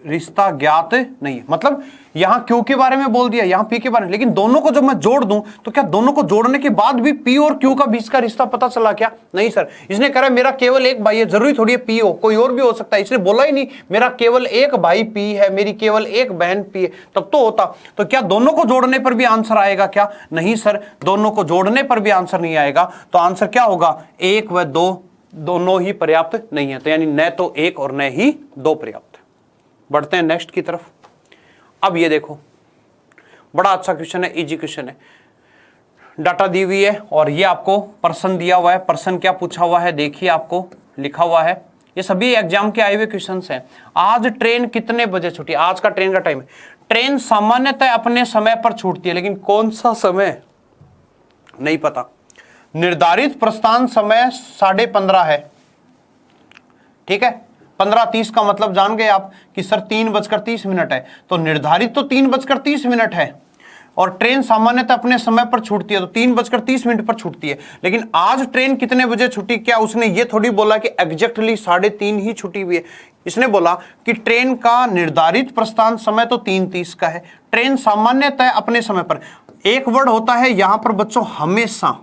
रिश्ता ज्ञात नहीं है। मतलब यहां क्यू के बारे में बोल दिया, यहां पी के बारे में, लेकिन दोनों को जब मैं जोड़ दूं तो क्या दोनों को जोड़ने के बाद भी पी और क्यू का बीच का रिश्ता पता चला क्या? नहीं सर। इसने कहा मेरा केवल एक भाई है, जरूरी थोड़ी है पी हो, कोई और भी हो सकता है। इसने बोला ही नहीं मेरा केवल एक भाई पी है, मेरी केवल एक बहन पी है, तब तो होता। तो क्या दोनों को जोड़ने पर भी आंसर आएगा क्या? नहीं सर, दोनों को जोड़ने पर भी आंसर नहीं आएगा। तो आंसर क्या होगा? 1 व 2 दोनों ही पर्याप्त नहीं है। तो यानी न तो 1 और न ही 2 पर्याप्त। बढ़ते हैं नेक्स्ट की तरफ। अब ये देखो, बड़ा अच्छा क्वेश्चन है, इजी क्वेश्चन है। डाटा दी हुई है और ये आपको पर्सन दिया हुआ है। पर्सन क्या पूछा हुआ है देखिए, आपको लिखा हुआ है, ये सभी एग्जाम के आए हुए क्वेश्चंस हैं। आज ट्रेन कितने बजे छूटी? आज का ट्रेन का टाइम है। ट्रेन सामान्यतः अपने समय पर छूटती है, लेकिन कौन सा समय नहीं पता। निर्धारित प्रस्थान समय 15:30 है, ठीक है। 15:30 का मतलब जान गए आप कि सर 3:30 है, तो निर्धारित तो 3:30 है और ट्रेन सामान्यतः अपने समय पर छूटती है, तो 3:30 पर छूटती है। लेकिन आज ट्रेन कितने बजे छूटी? क्या उसने ये थोड़ी बोला कि एग्जैक्टली 3:30 ही छूटी हुई है। इसने बोला कि ट्रेन का निर्धारित प्रस्थान समय तो 3:30 का है, ट्रेन सामान्यतः अपने समय पर। एक वर्ड होता है यहां पर बच्चों हमेशा,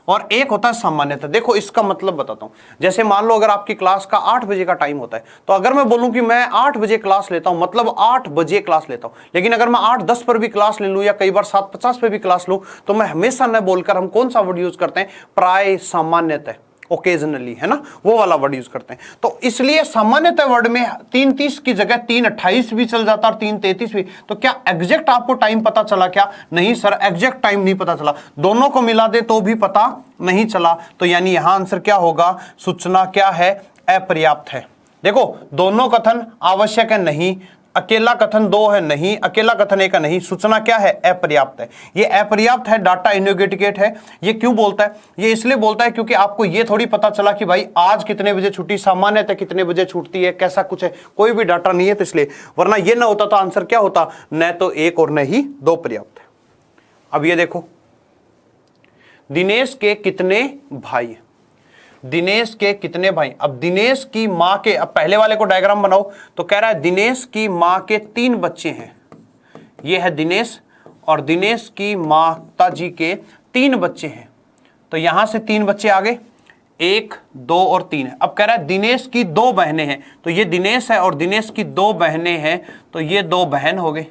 और एक होता है सामान्यतः। देखो इसका मतलब बताता हूं। जैसे मान लो अगर आपकी क्लास का 8 बजे का टाइम होता है, तो अगर मैं बोलूं कि मैं 8 बजे क्लास लेता हूं, मतलब 8 बजे क्लास लेता हूं। लेकिन अगर मैं 8:10 पर भी क्लास ले लूं या कई बार 7:50 पर भी क्लास लूं, तो मैं हमेशा न बोलकर हम कौन सा वर्ड यूज करते हैं? प्राय सामान्यतः, ओकेजनली, है ना, वो वाला वर्ड यूज करते हैं। तो इसलिए सामान्यतः वर्ड में 3:30 की जगह 3:28 भी चल जाता और 3:33 भी। तो क्या एग्जैक्ट आपको टाइम पता चला क्या? नहीं सर, एग्जैक्ट टाइम नहीं पता चला। दोनों को मिला दे तो भी पता नहीं चला। तो यानी यहां आंसर क्या होगा? सूचना क्या है? अपर्याप्त है। देखो दोनों कथन आवश्यक है, नहीं। अकेला कथन 2 है, नहीं। अकेला कथन 1 है, नहीं। सूचना क्या है? अपर्याप्त है। ये अपर्याप्त है, डाटा इनएडिक्वेट है। ये क्यों बोलता है? ये इसलिए बोलता है क्योंकि आपको ये थोड़ी पता चला कि भाई आज कितने बजे छुट्टी, सामान्यतः कितने बजे छूटती है, कैसा कुछ है, कोई भी डाटा नहीं है, तो इसलिए। वरना ये ना होता तो आंसर क्या होता? न तो 1 और न ही 2 पर्याप्त है। अब ये देखो, दिनेश के कितने भाई हैं? दिनेश के कितने भाई? अब दिनेश की मां के, अब पहले वाले को डायग्राम बनाओ, तो कह रहा है दिनेश की मां के 3 बच्चे हैं। ये है दिनेश और दिनेश की माता जी के 3 बच्चे हैं। तो यहां से 3 बच्चे आ गए, 1, 2 और 3 है। अब कह रहा है दिनेश की 2 बहनें हैं, तो ये दिनेश है और दिनेश की 2 बहनें हैं, तो ये 2 बहन हो गए,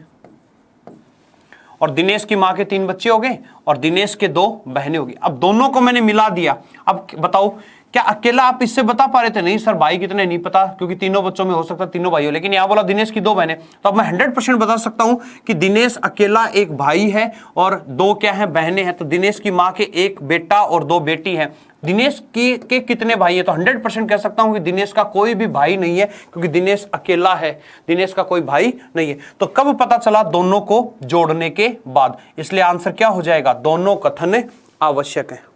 और दिनेश की मां के 3 बच्चे हो गए और दिनेश के 2 बहनें होगी। अब दोनों को मैंने मिला दिया। अब बताओ क्या अकेला आप इससे बता पा रहे थे? नहीं सर भाई कितने नहीं पता, क्योंकि तीनों बच्चों में हो सकता है तीनों भाई हो, लेकिन यहां बोला दिनेश की 2 बहनें, तो अब मैं 100% बता सकता हूं कि दिनेश अकेला एक भाई है और 2 क्या है बहनें हैं। तो दिनेश की मां के 1 बेटा और 2 बेटी हैं। दिनेश के कितने भाई हैं? तो 100% कह सकता हूं कि दिनेश का कोई भी भाई नहीं है, क्योंकि दिनेश अकेला है, दिनेश का कोई भाई नहीं है। तो कब पता चला? दोनों को जोड़ने के बाद। इसलिए आंसर क्या हो जाएगा? दोनों कथन आवश्यक है।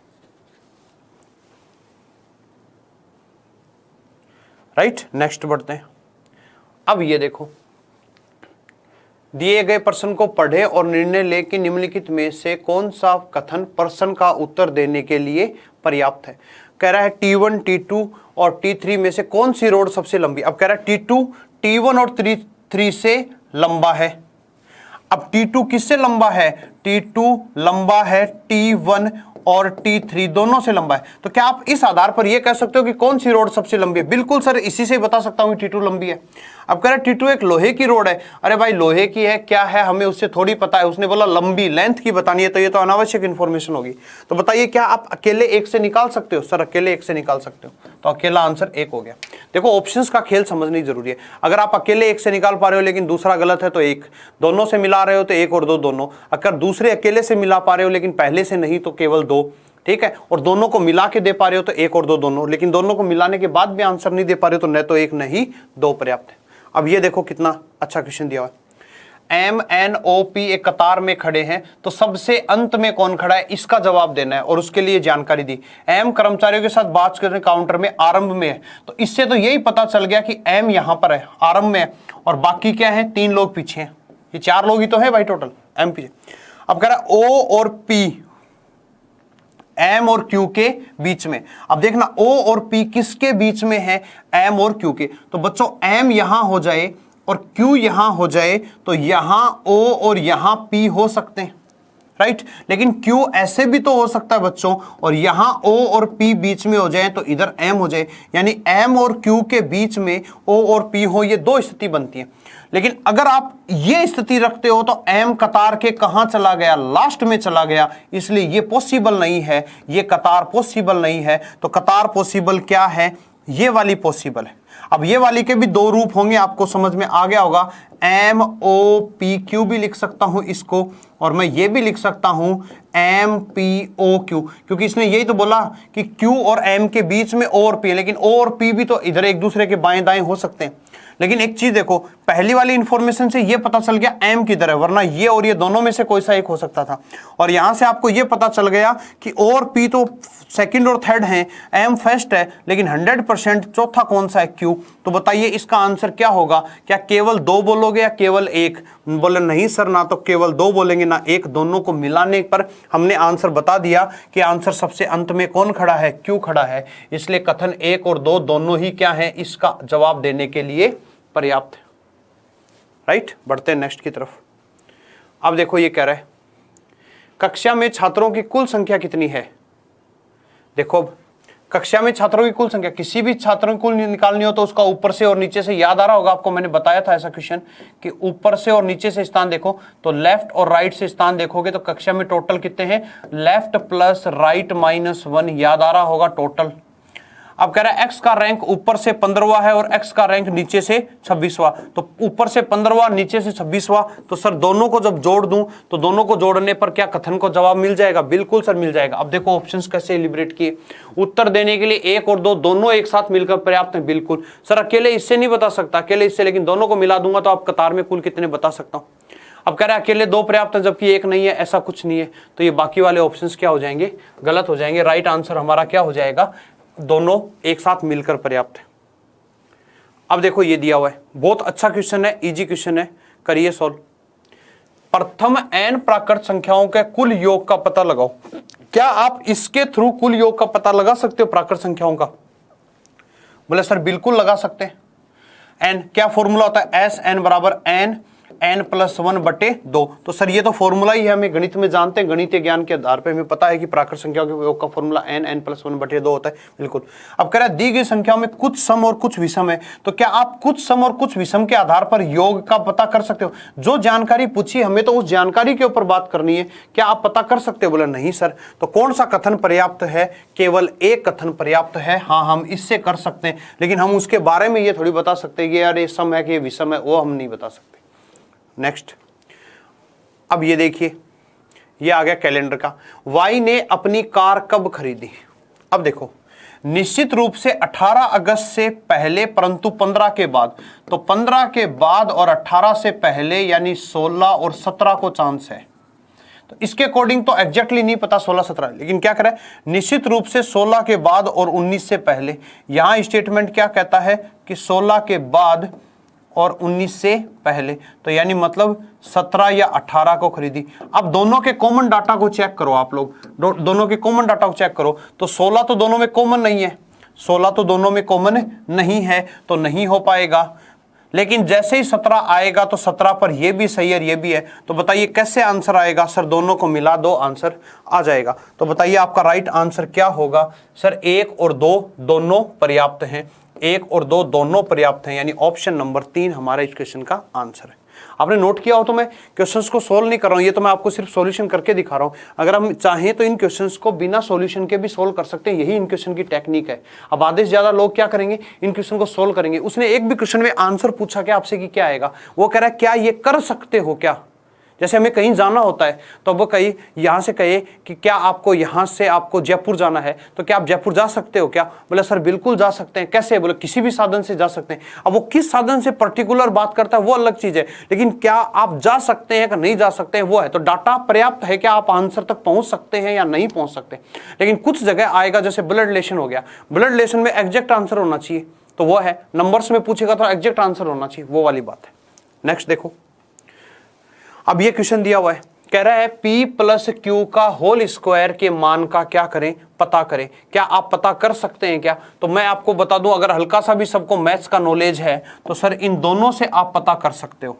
राइट, नेक्स्ट बढ़ते हैं। अब ये देखो, दिए गए प्रश्न को पढ़े और निर्णय ले कि निम्नलिखित में से कौन सा कथन प्रश्न का उत्तर देने के लिए पर्याप्त है। कह रहा है T1, T2 और T3 में से कौन सी रोड सबसे लंबी। अब कह रहा है T2 T1 और T3 से लंबा है। अब T2 किससे लंबा है? T2 लंबा है T1 और T3 दोनों से लंबा है। तो क्या आप इस आधार पर यह कह सकते हो कि कौन सी रोड सबसे लंबी है? बिल्कुल सर, इसी से बता सकता हूं कि T2 लंबी है। अब कह रहा है T2 एक लोहे की रोड है। अरे भाई लोहे की है क्या है, हमें उससे थोड़ी पता है। उसने बोला लंबी, लेंथ की बतानी है, तो ये तो अनावश्यक इंफॉर्मेशन होगी। तो बताइए क्या आप अकेले एक से निकाल सकते हो? सर अकेले एक से निकाल सकते हो, तो अकेला आंसर 1 हो गया। देखो ऑप्शंस का खेल समझनी जरूरी है। अगर आप अकेले एक से निकाल पा रहे हो लेकिन दूसरा गलत है तो 1, दोनों से मिला रहे हो तो 1 और 2 दोनों, अगर दूसरे अकेले से मिला पा रहे हो लेकिन पहले से नहीं तो केवल 2, ठीक है, और दोनों को मिला के दे पा रहे हो तो 1 और 2 दोनों, लेकिन दोनों को मिलाने के बाद भी आंसर नहीं दे पा रहे हो तो न तो 1 नहीं 2 पर्याप्त है। अब ये देखो कितना अच्छा क्वेश्चन दिया हुआ है। MNOP एक कतार में खड़े हैं, तो सबसे अंत में कौन खड़ा है इसका जवाब देना है, और उसके लिए जानकारी दी। M कर्मचारियों के साथ बात करने काउंटर में आरंभ में है, तो इससे तो यही पता चल गया कि M यहां पर है, आरंभ में है, और बाकी क्या है? 3 लोग पीछे हैं। ये 4 लोग ही तो है भाई टोटल, M पीछे। अब कह रहा है O और P, M और Q के बीच में। अब देखना O और P किसके बीच में है? M और Q के। तो बच्चों M यहां हो जाए और Q यहां हो जाए तो यहां O और यहां P हो सकते हैं, राइट। लेकिन Q ऐसे भी तो हो सकता है बच्चों, और यहां O और P बीच में हो जाए तो इधर M हो जाए, यानी M और Q के बीच में O और P हो, ये 2 स्थिति बनती है। लेकिन अगर आप ये स्थिति रखते हो तो M कतार के कहां चला गया? लास्ट में चला गया, इसलिए ये पॉसिबल नहीं है, ये कतार पॉसिबल नहीं है। तो कतार पॉसिबल क्या है? ये वाली पॉसिबल है। अब ये वाली के भी 2 रूप होंगे, आपको समझ में आ गया होगा। MOPQ भी लिख सकता हूं इसको, और मैं ये भी लिख सकता हूं MPOQ, क्योंकि इसने यही तो बोला कि Q और M के बीच में O और P है, लेकिन O और P भी तो इधर एक दूसरे के बाएं दाएं हो सकते हैं। लेकिन एक चीज देखो, पहली वाली इंफॉर्मेशन से ये पता चल गया M किधर है, वरना ये और ये दोनों में से कोई सा एक हो सकता था। और यहां से आपको ये पता चल गया कि O और P तो सेकंड और थर्ड हैं, M फर्स्ट है, लेकिन 100% चौथा कौन सा है? Q। तो बताइए इसका आंसर क्या होगा? क्या केवल 2 बोलोगे या केवल 1? बोले नहीं सर, ना तो केवल 2 बोलेंगे ना 1, दोनों को मिलाने पर हमने आंसर बता दिया कि आंसर सबसे अंत में कौन खड़ा है? Q खड़ा है। इसलिए कथन 1 और 2 दोनों ही क्या है? इसका जवाब देने के लिए पर्याप्त है, राइट। बढ़ते हैं नेक्स्ट की तरफ। अब देखो ये कह रहा है कक्षा में छात्रों की कुल संख्या कितनी है। देखो कक्षा में छात्रों की कुल संख्या, किसी भी छात्रों की कुल निकालनी हो तो उसका ऊपर से और नीचे से, याद आ रहा होगा आपको, मैंने बताया था ऐसा क्वेश्चन कि ऊपर से और नीचे से स्थान देखो, तो लेफ्ट और राइट से स्थान देखोगे तो कक्षा में टोटल कितने हैं? लेफ्ट प्लस राइट -1, याद आ रहा होगा टोटल। अब कह रहा है x का रैंक ऊपर से 15वां है और x का रैंक नीचे से 26वां, तो ऊपर से 15वां नीचे से 26वां, तो सर दोनों को जब जोड़ दूं तो दोनों को जोड़ने पर क्या कथन को जवाब मिल जाएगा? बिल्कुल सर मिल जाएगा। अब देखो ऑप्शंस कैसे एलिब्रेट किए। उत्तर देने के लिए 1 और 2 दोनों एक साथ मिलकर पर्याप्त है। बिल्कुल सर, अकेले इससे नहीं बता सकता, अकेले इससे, लेकिन दोनों को मिला दूंगा तो आप कतार में कुल कितने बता सकता हूं। अब कह रहा है अकेले 2 पर्याप्त है जबकि 1 नहीं है, ऐसा कुछ नहीं है। तो ये बाकी वाले ऑप्शंस क्या हो जाएंगे? गलत हो जाएंगे। राइट आंसर हमारा क्या हो जाएगा? दोनों एक साथ मिलकर पर्याप्त है। अब देखो ये दिया हुआ है, बहुत अच्छा क्वेश्चन है, इजी क्वेश्चन है, करिए सॉल्व। प्रथम n प्राकृत संख्याओं के कुल योग का पता लगाओ। क्या आप इसके थ्रू कुल योग का पता लगा सकते हो प्राकृत संख्याओं का? बोले सर बिल्कुल लगा सकते हैं। n क्या फॉर्मूला होता है? SN बराबर n n+1/2। तो सर ये तो फॉर्मूला ही है, हमें गणित में जानते हैं, गणितीय ज्ञान के आधार पे हमें पता है कि प्राकृत संख्याओं के योग का फॉर्मूला n+1/2 होता है। बिल्कुल। अब कह रहा है दी गई संख्याओं में कुछ सम और कुछ विषम है, तो क्या आप कुछ सम और कुछ विषम के आधार पर योग का पता कर सकते हो? जो जानकारी पूछी हमें तो उस जानकारी के ऊपर बात करनी है, क्या आप पता कर सकते हो? बोला नहीं सर। तो कौन सा कथन पर्याप्त है? केवल एक कथन पर्याप्त है। हाँ, हम इससे कर सकते हैं, लेकिन हम उसके बारे में ये थोड़ी बता सकते हैं कि यार ये सम है कि ये विषम है, वो हम नहीं बता सकते। नेक्स्ट, अब ये देखिए, ये आ गया कैलेंडर का। वाई ने अपनी कार कब खरीदी? अब देखो, निश्चित रूप से 18 अगस्त से पहले, परंतु 15 के बाद। तो 15 के बाद और 18 से पहले यानी 16 और 17 को चांस है। तो इसके अकॉर्डिंग तो एग्जैक्टली नहीं पता 16-17, लेकिन क्या करें, निश्चित रूप से 16 के बाद और 19 से पहले। यहां स्टेटमेंट क्या कहता है कि 16 के बाद और 19 से पहले, तो यानी मतलब 17 या 18 को खरीदी। अब दोनों के कॉमन डाटा को चेक करो आप लोग, दोनों के कॉमन डाटा को चेक करो। तो 16 तो दोनों में कॉमन नहीं है, 16 तो दोनों में कॉमन नहीं है, तो नहीं हो पाएगा। लेकिन जैसे ही 17 आएगा तो 17 पर ये भी सही है और ये भी है, तो बताइए कैसे आंसर आएगा? सर दोनों को मिला दो, आंसर आ जाएगा। तो बताइए आपका राइट आंसर क्या होगा? सर 1 और 2 दोनों पर्याप्त हैं, 1 और 2 दोनों पर्याप्त हैं, यानी ऑप्शन नंबर 3 हमारा इस क्वेश्चन का आंसर है। आपने नोट किया हो तो मैं क्वेश्चंस को सोल्व नहीं कर रहा हूं, ये तो मैं आपको सिर्फ सॉल्यूशन करके दिखा रहा हूं। अगर हम चाहें तो इन क्वेश्चंस को बिना सॉल्यूशन के भी सोल्व कर सकते हैं, यही इन क्वेश्चन की टेक्निक है। अब आधे से ज्यादा लोग क्या करेंगे, इन क्वेश्चन को सोल्व करेंगे। उसने एक भी क्वेश्चन में आंसर पूछा क्या आपसे कि क्या आएगा, वो कह रहा है क्या ये कर सकते हो क्या। जैसे हमें कहीं जाना होता है तो वो कहीं यहाँ से कहे कि क्या आपको यहाँ से आपको जयपुर जाना है, तो क्या आप जयपुर जा सकते हो क्या? बोले सर बिल्कुल जा सकते हैं। कैसे? बोले किसी भी साधन से जा सकते हैं। अब वो किस साधन से पर्टिकुलर बात करता है वो अलग चीज है, लेकिन क्या आप जा सकते हैं कि नहीं जा सकते हैं वो है। तो डाटा पर्याप्त है, क्या आप आंसर तक पहुंच सकते हैं या नहीं पहुंच सकते। लेकिन कुछ जगह आएगा, जैसे ब्लड रिलेशन हो गया, ब्लड रिलेशन में एग्जैक्ट आंसर होना चाहिए, तो वो है। नंबर्स में पूछेगा तो एग्जैक्ट आंसर होना चाहिए, वो वाली बात है। नेक्स्ट देखो, अब ये क्वेश्चन दिया हुआ है, कह रहा है p+q का होल स्क्वायर के मान का क्या करें, पता करें। क्या आप पता कर सकते हैं क्या? तो मैं आपको बता दूं, अगर हल्का सा भी सबको मैथ्स का नॉलेज है तो सर इन दोनों से आप पता कर सकते हो।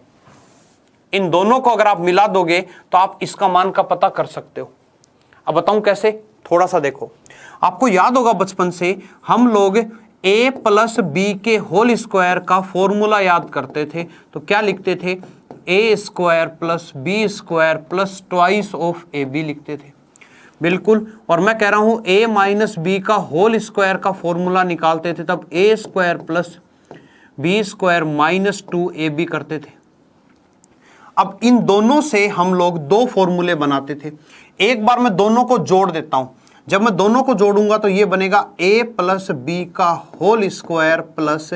इन दोनों को अगर आप मिला दोगे तो आप इसका मान का पता कर सकते हो। अब बताऊं कैसे, थोड़ा सा देखो। आपको याद होगा बचपन से हम लोग a+b के होल स्क्वायर का फॉर्मूला याद करते थे, तो क्या लिखते थे? a² + b² + twice of ab लिखते थे। बिल्कुल। और मैं कह रहा हूं a - b का होल स्क्वायर का फॉर्मूला निकालते थे तब a² + b² - 2ab करते थे। अब इन दोनों से हम लोग दो फॉर्मूले बनाते थे। एक बार मैं दोनों को जोड़ देता हूं। जब मैं दोनों को जोड़ूंगा तो ये बनेगा a + b का whole square plus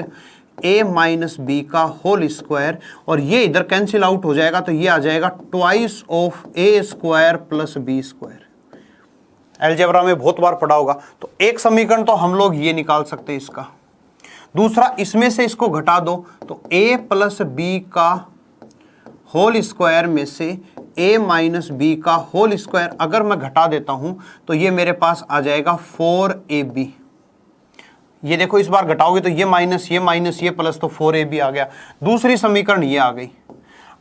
a - b का होल स्क्वायर, और ये इधर कैंसिल आउट हो जाएगा तो ये आ जाएगा twice of a² + b²। Algebra में बहुत बार पढ़ा होगा। तो एक समीकरण तो हम लोग ये निकाल सकते हैं इसका। दूसरा, इसमें से इसको घटा दो तो a + b का होल स्क्वायर में से a - b का होल स्क्वायर अगर मैं घटा देता हूं तो ये मेरे पास आ जाएगा 4ab। ये देखो, इस बार घटाओगे तो ये माइनस ये प्लस, तो 4ab आ गया। दूसरी समीकरण ये आ गई।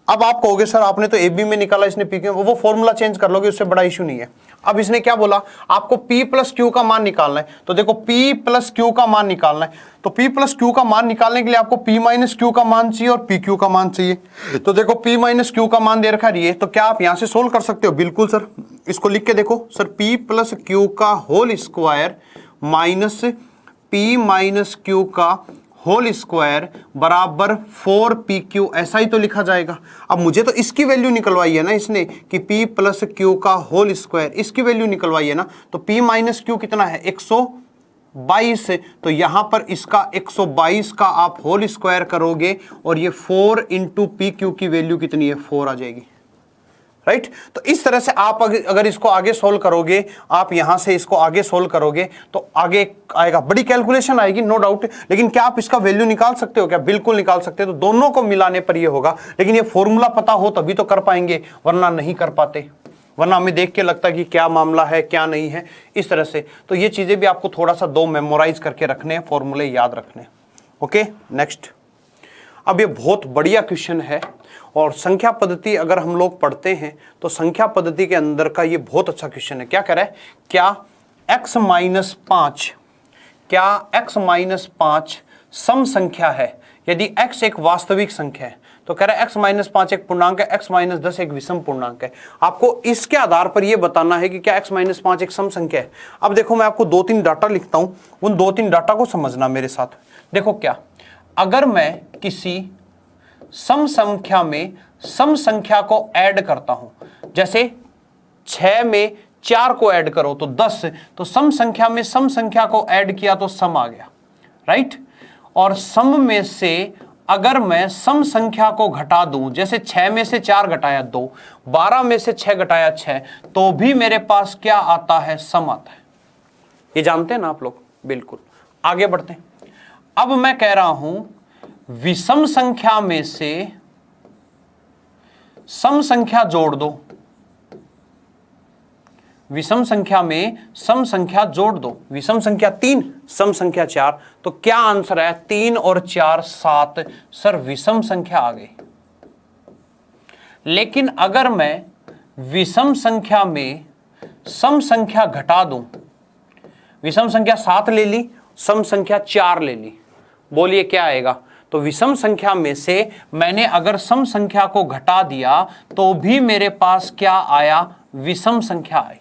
अब आप कहोगे सर आपने तो ab में निकाला, इसने p क्यों? वो फॉर्मूला चेंज कर लोगे, उससे बड़ा इशू नहीं है। अब इसने क्या बोला, आपको p+q का मान निकालना है। तो देखो p+q का मान निकालना है, तो p+q का मान निकालने के लिए आपको p - q का मान चाहिए और pq का मान चाहिए। तो देखो p - q का मान दे रखा है, तो क्या आप यहां से सोल्व कर सकते हो? बिल्कुल सर। इसको लिख के देखो सर, p+q का whole square minus p - q का होल स्क्वायर बराबर 4pq, ऐसा ही तो लिखा जाएगा। अब मुझे तो इसकी वैल्यू निकलवाई है ना इसने कि p+q का होल स्क्वायर, इसकी वैल्यू निकलवाई है ना। तो p - q कितना है? 122। तो यहां पर इसका 122 का आप होल स्क्वायर करोगे और ये 4 × pq की वैल्यू कितनी है? 4 आ जाएगी। राइट। तो इस तरह से आप अगर इसको आगे सोल्व करोगे, आप यहां से इसको आगे सोल्व करोगे तो आगे आएगा, बड़ी कैलकुलेशन आएगी नो डाउट। लेकिन क्या आप इसका वैल्यू निकाल सकते हो क्या? बिल्कुल निकाल सकते हो। तो दोनों को मिलाने पर ये होगा, लेकिन ये फॉर्मूला पता हो तभी तो कर पाएंगे, वरना नहीं कर पाते। वरना हमें देख के लगता है कि क्या मामला है क्या नहीं है, इस तरह से। तो ये चीजें भी आपको थोड़ा सा दो मेमोराइज करके रखने हैं, फॉर्मूले याद रखने। Okay, next. अब ये बहुत बढ़िया क्वेश्चन है और संख्या पद्धति अगर हम लोग पढ़ते हैं तो संख्या पद्धति के अंदर का ये बहुत अच्छा क्वेश्चन है। क्या कह रहा है, क्या x माइनस 5 सम संख्या है? यदि x एक वास्तविक संख्या है तो कह रहा है x माइनस 5 एक पूर्णांक है, x माइनस 10 एक विषम पूर्णांक है। आपको इसके आधार पर यह बताना है कि क्या x माइनस 5 एक सम संख्या है। अब देखो मैं आपको 2-3 डाटा लिखता हूं, उन 2-3 डाटा को समझना मेरे साथ। देखो क्या, अगर मैं किसी सम संख्या में सम संख्या को ऐड करता हूं, जैसे 6 में 4 को ऐड करो तो 10, तो सम संख्या में सम संख्या को ऐड किया तो सम आ गया, राइट। और सम में से अगर मैं सम संख्या को घटा दूं, जैसे 6 में से 4 घटाया 2, 12 में से 6 घटाया 6, तो भी मेरे पास क्या आता है, सम आता है। ये जानते हैं ना आप लोग, बिल्कुल। आगे बढ़ते हैं। अब मैं कह रहा हूं विषम संख्या में से सम संख्या जोड़ दो, विषम संख्या में सम संख्या जोड़ दो। विषम संख्या 3, सम संख्या 4, तो क्या आंसर है, 3 और 4 7। सर विषम संख्या आ गई। लेकिन अगर मैं विषम संख्या में सम संख्या घटा दूं, विषम संख्या 7 ले ली, सम संख्या 4 ले ली, बोलिए क्या आएगा। तो विषम संख्या में से मैंने अगर सम संख्या को घटा दिया तो भी मेरे पास क्या आया, विषम संख्या आई।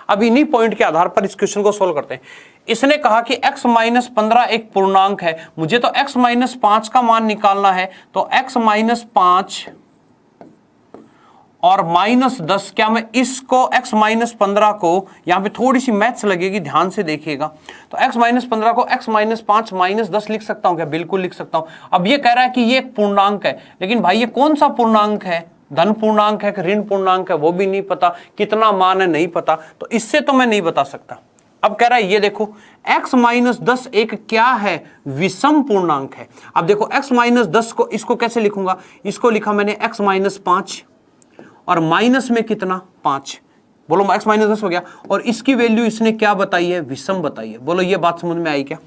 अब इन्हीं पॉइंट के आधार पर इस क्वेश्चन को सोल्व करते हैं। इसने कहा कि x माइनस 15 एक पूर्णांक है, मुझे तो x माइनस 5 का मान निकालना है, तो x माइनस 5 और माइनस 10, क्या मैं इसको x माइनस 15 को, यहां पे थोड़ी सी मैथ्स लगेगी, ध्यान से देखिएगा, तो x माइनस 15 को x माइनस 5 माइनस 10 लिख सकता हूं क्या, बिल्कुल लिख सकता हूं। अब ये कह रहा है कि ये एक पूर्णांक है, लेकिन भाई ये कौन सा पूर्णांक है, धन पूर्णांक है कि ऋण पूर्णांक है वो भी नहीं पता, कितना मान है नहीं पता, तो इससे तो मैं नहीं बता सकता। अब कह रहा है ये देखो x माइनस 10 एक क्या है, विषम पूर्णांक है। अब देखो x माइनस 10 को, इसको कैसे लिखूंगा, इसको लिखा मैंने x माइनस 5 और माइनस में कितना 5, बोलो x माइनस 10 हो गया, और इसकी वैल्यू इसने क्या बताई है, विषम बताई है। बोलो ये बात समझ में आई क्या,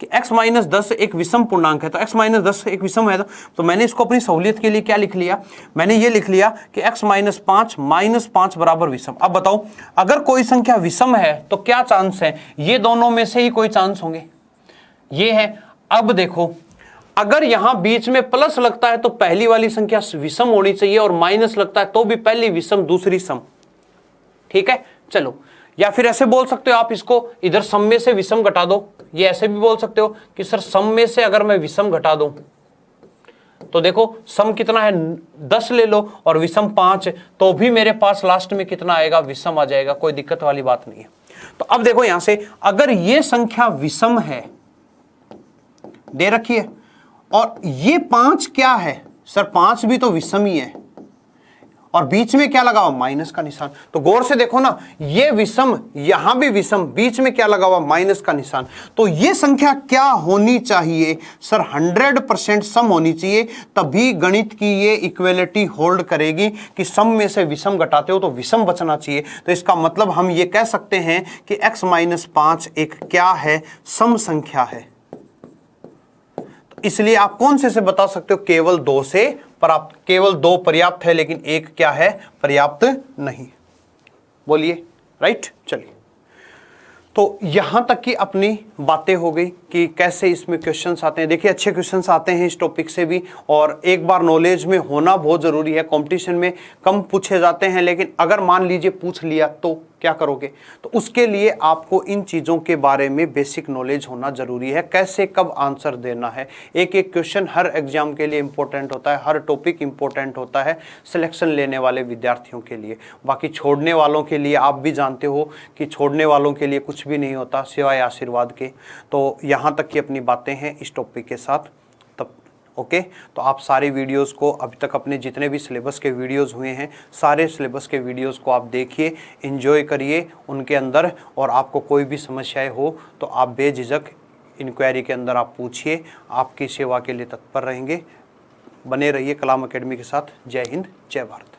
कि x माइनस 10 एक विषम पूर्णांक है, तो x माइनस 10 एक विषम है, तो मैंने इसको अपनी सहूलियत के लिए क्या लिख लिया, मैंने ये लिख लिया कि x माइनस 5 माइनस 5 बराबर विषम। अब बताओ अगर कोई संख्या विषम है तो क्या चांस है, ये दोनों में से ही कोई चांस होंगे, ये है। अब देखो अगर यहां बीच में प्लस लगता है तो पहली वाली संख्या विषम होनी चाहिए, और माइनस लगता है तो भी पहली विषम दूसरी सम, ठीक है। चलो, या फिर ऐसे बोल सकते हो आप इसको, इधर सम में से विषम घटा दो, ये ऐसे भी बोल सकते हो कि सर सम में से अगर मैं विषम घटा दूं तो देखो सम कितना है 10 ले लो और विषम 5, तो भी मेरे पास लास्ट में कितना आएगा, विषम आ जाएगा, कोई दिक्कत वाली बात नहीं है। तो अब देखो यहां से अगर ये संख्या विषम है, दे रखी है, और ये 5 क्या है, सर 5 भी तो विषम ही है, और बीच में क्या लगा हुआ, माइनस का निशान। तो गौर से देखो ना, ये विषम, यहां भी विषम, बीच में क्या लगा हुआ, माइनस का निशान। तो ये संख्या क्या होनी चाहिए, सर 100% सम होनी चाहिए, तभी गणित की ये इक्वेलिटी होल्ड करेगी कि सम में से विषम घटाते हो तो विषम बचना चाहिए। तो इसका मतलब हम ये कह सकते हैं कि x माइनस 5 एक क्या है, सम संख्या है। इसलिए आप कौन से बता सकते हो, केवल 2 से पर्याप्त, केवल 2 पर्याप्त है, लेकिन 1 क्या है, पर्याप्त नहीं। बोलिए, राइट। चलिए, तो यहां तक की अपनी बातें हो गई कि कैसे इसमें क्वेश्चंस आते हैं। देखिए अच्छे क्वेश्चंस आते हैं इस टॉपिक से भी, और एक बार नॉलेज में होना बहुत जरूरी है। कंपटीशन में कम पूछे जाते हैं, लेकिन अगर मान लीजिए पूछ लिया तो क्या करोगे, तो उसके लिए आपको इन चीज़ों के बारे में बेसिक नॉलेज होना जरूरी है, कैसे कब आंसर देना है। एक एक क्वेश्चन हर एग्जाम के लिए इंपॉर्टेंट होता है, हर टॉपिक इंपॉर्टेंट होता है सिलेक्शन लेने वाले विद्यार्थियों के लिए। बाकी छोड़ने वालों के लिए आप भी जानते हो कि छोड़ने वालों के लिए कुछ भी नहीं होता सिवाय आशीर्वाद के। तो यहाँ तक की अपनी बातें हैं इस टॉपिक के साथ। तब ओके, तो आप सारे वीडियोस को, अभी तक अपने जितने भी सिलेबस के वीडियोस हुए हैं, सारे सिलेबस के वीडियोस को आप देखिए, एंजॉय करिए उनके अंदर, और आपको कोई भी समस्याएं हो तो आप बेझिझक इंक्वायरी के अंदर आप पूछिए, आपकी सेवा के लिए तत्पर रहेंगे। बने रहिए कलाम एकेडमी के साथ। जय हिंद, जय भारत।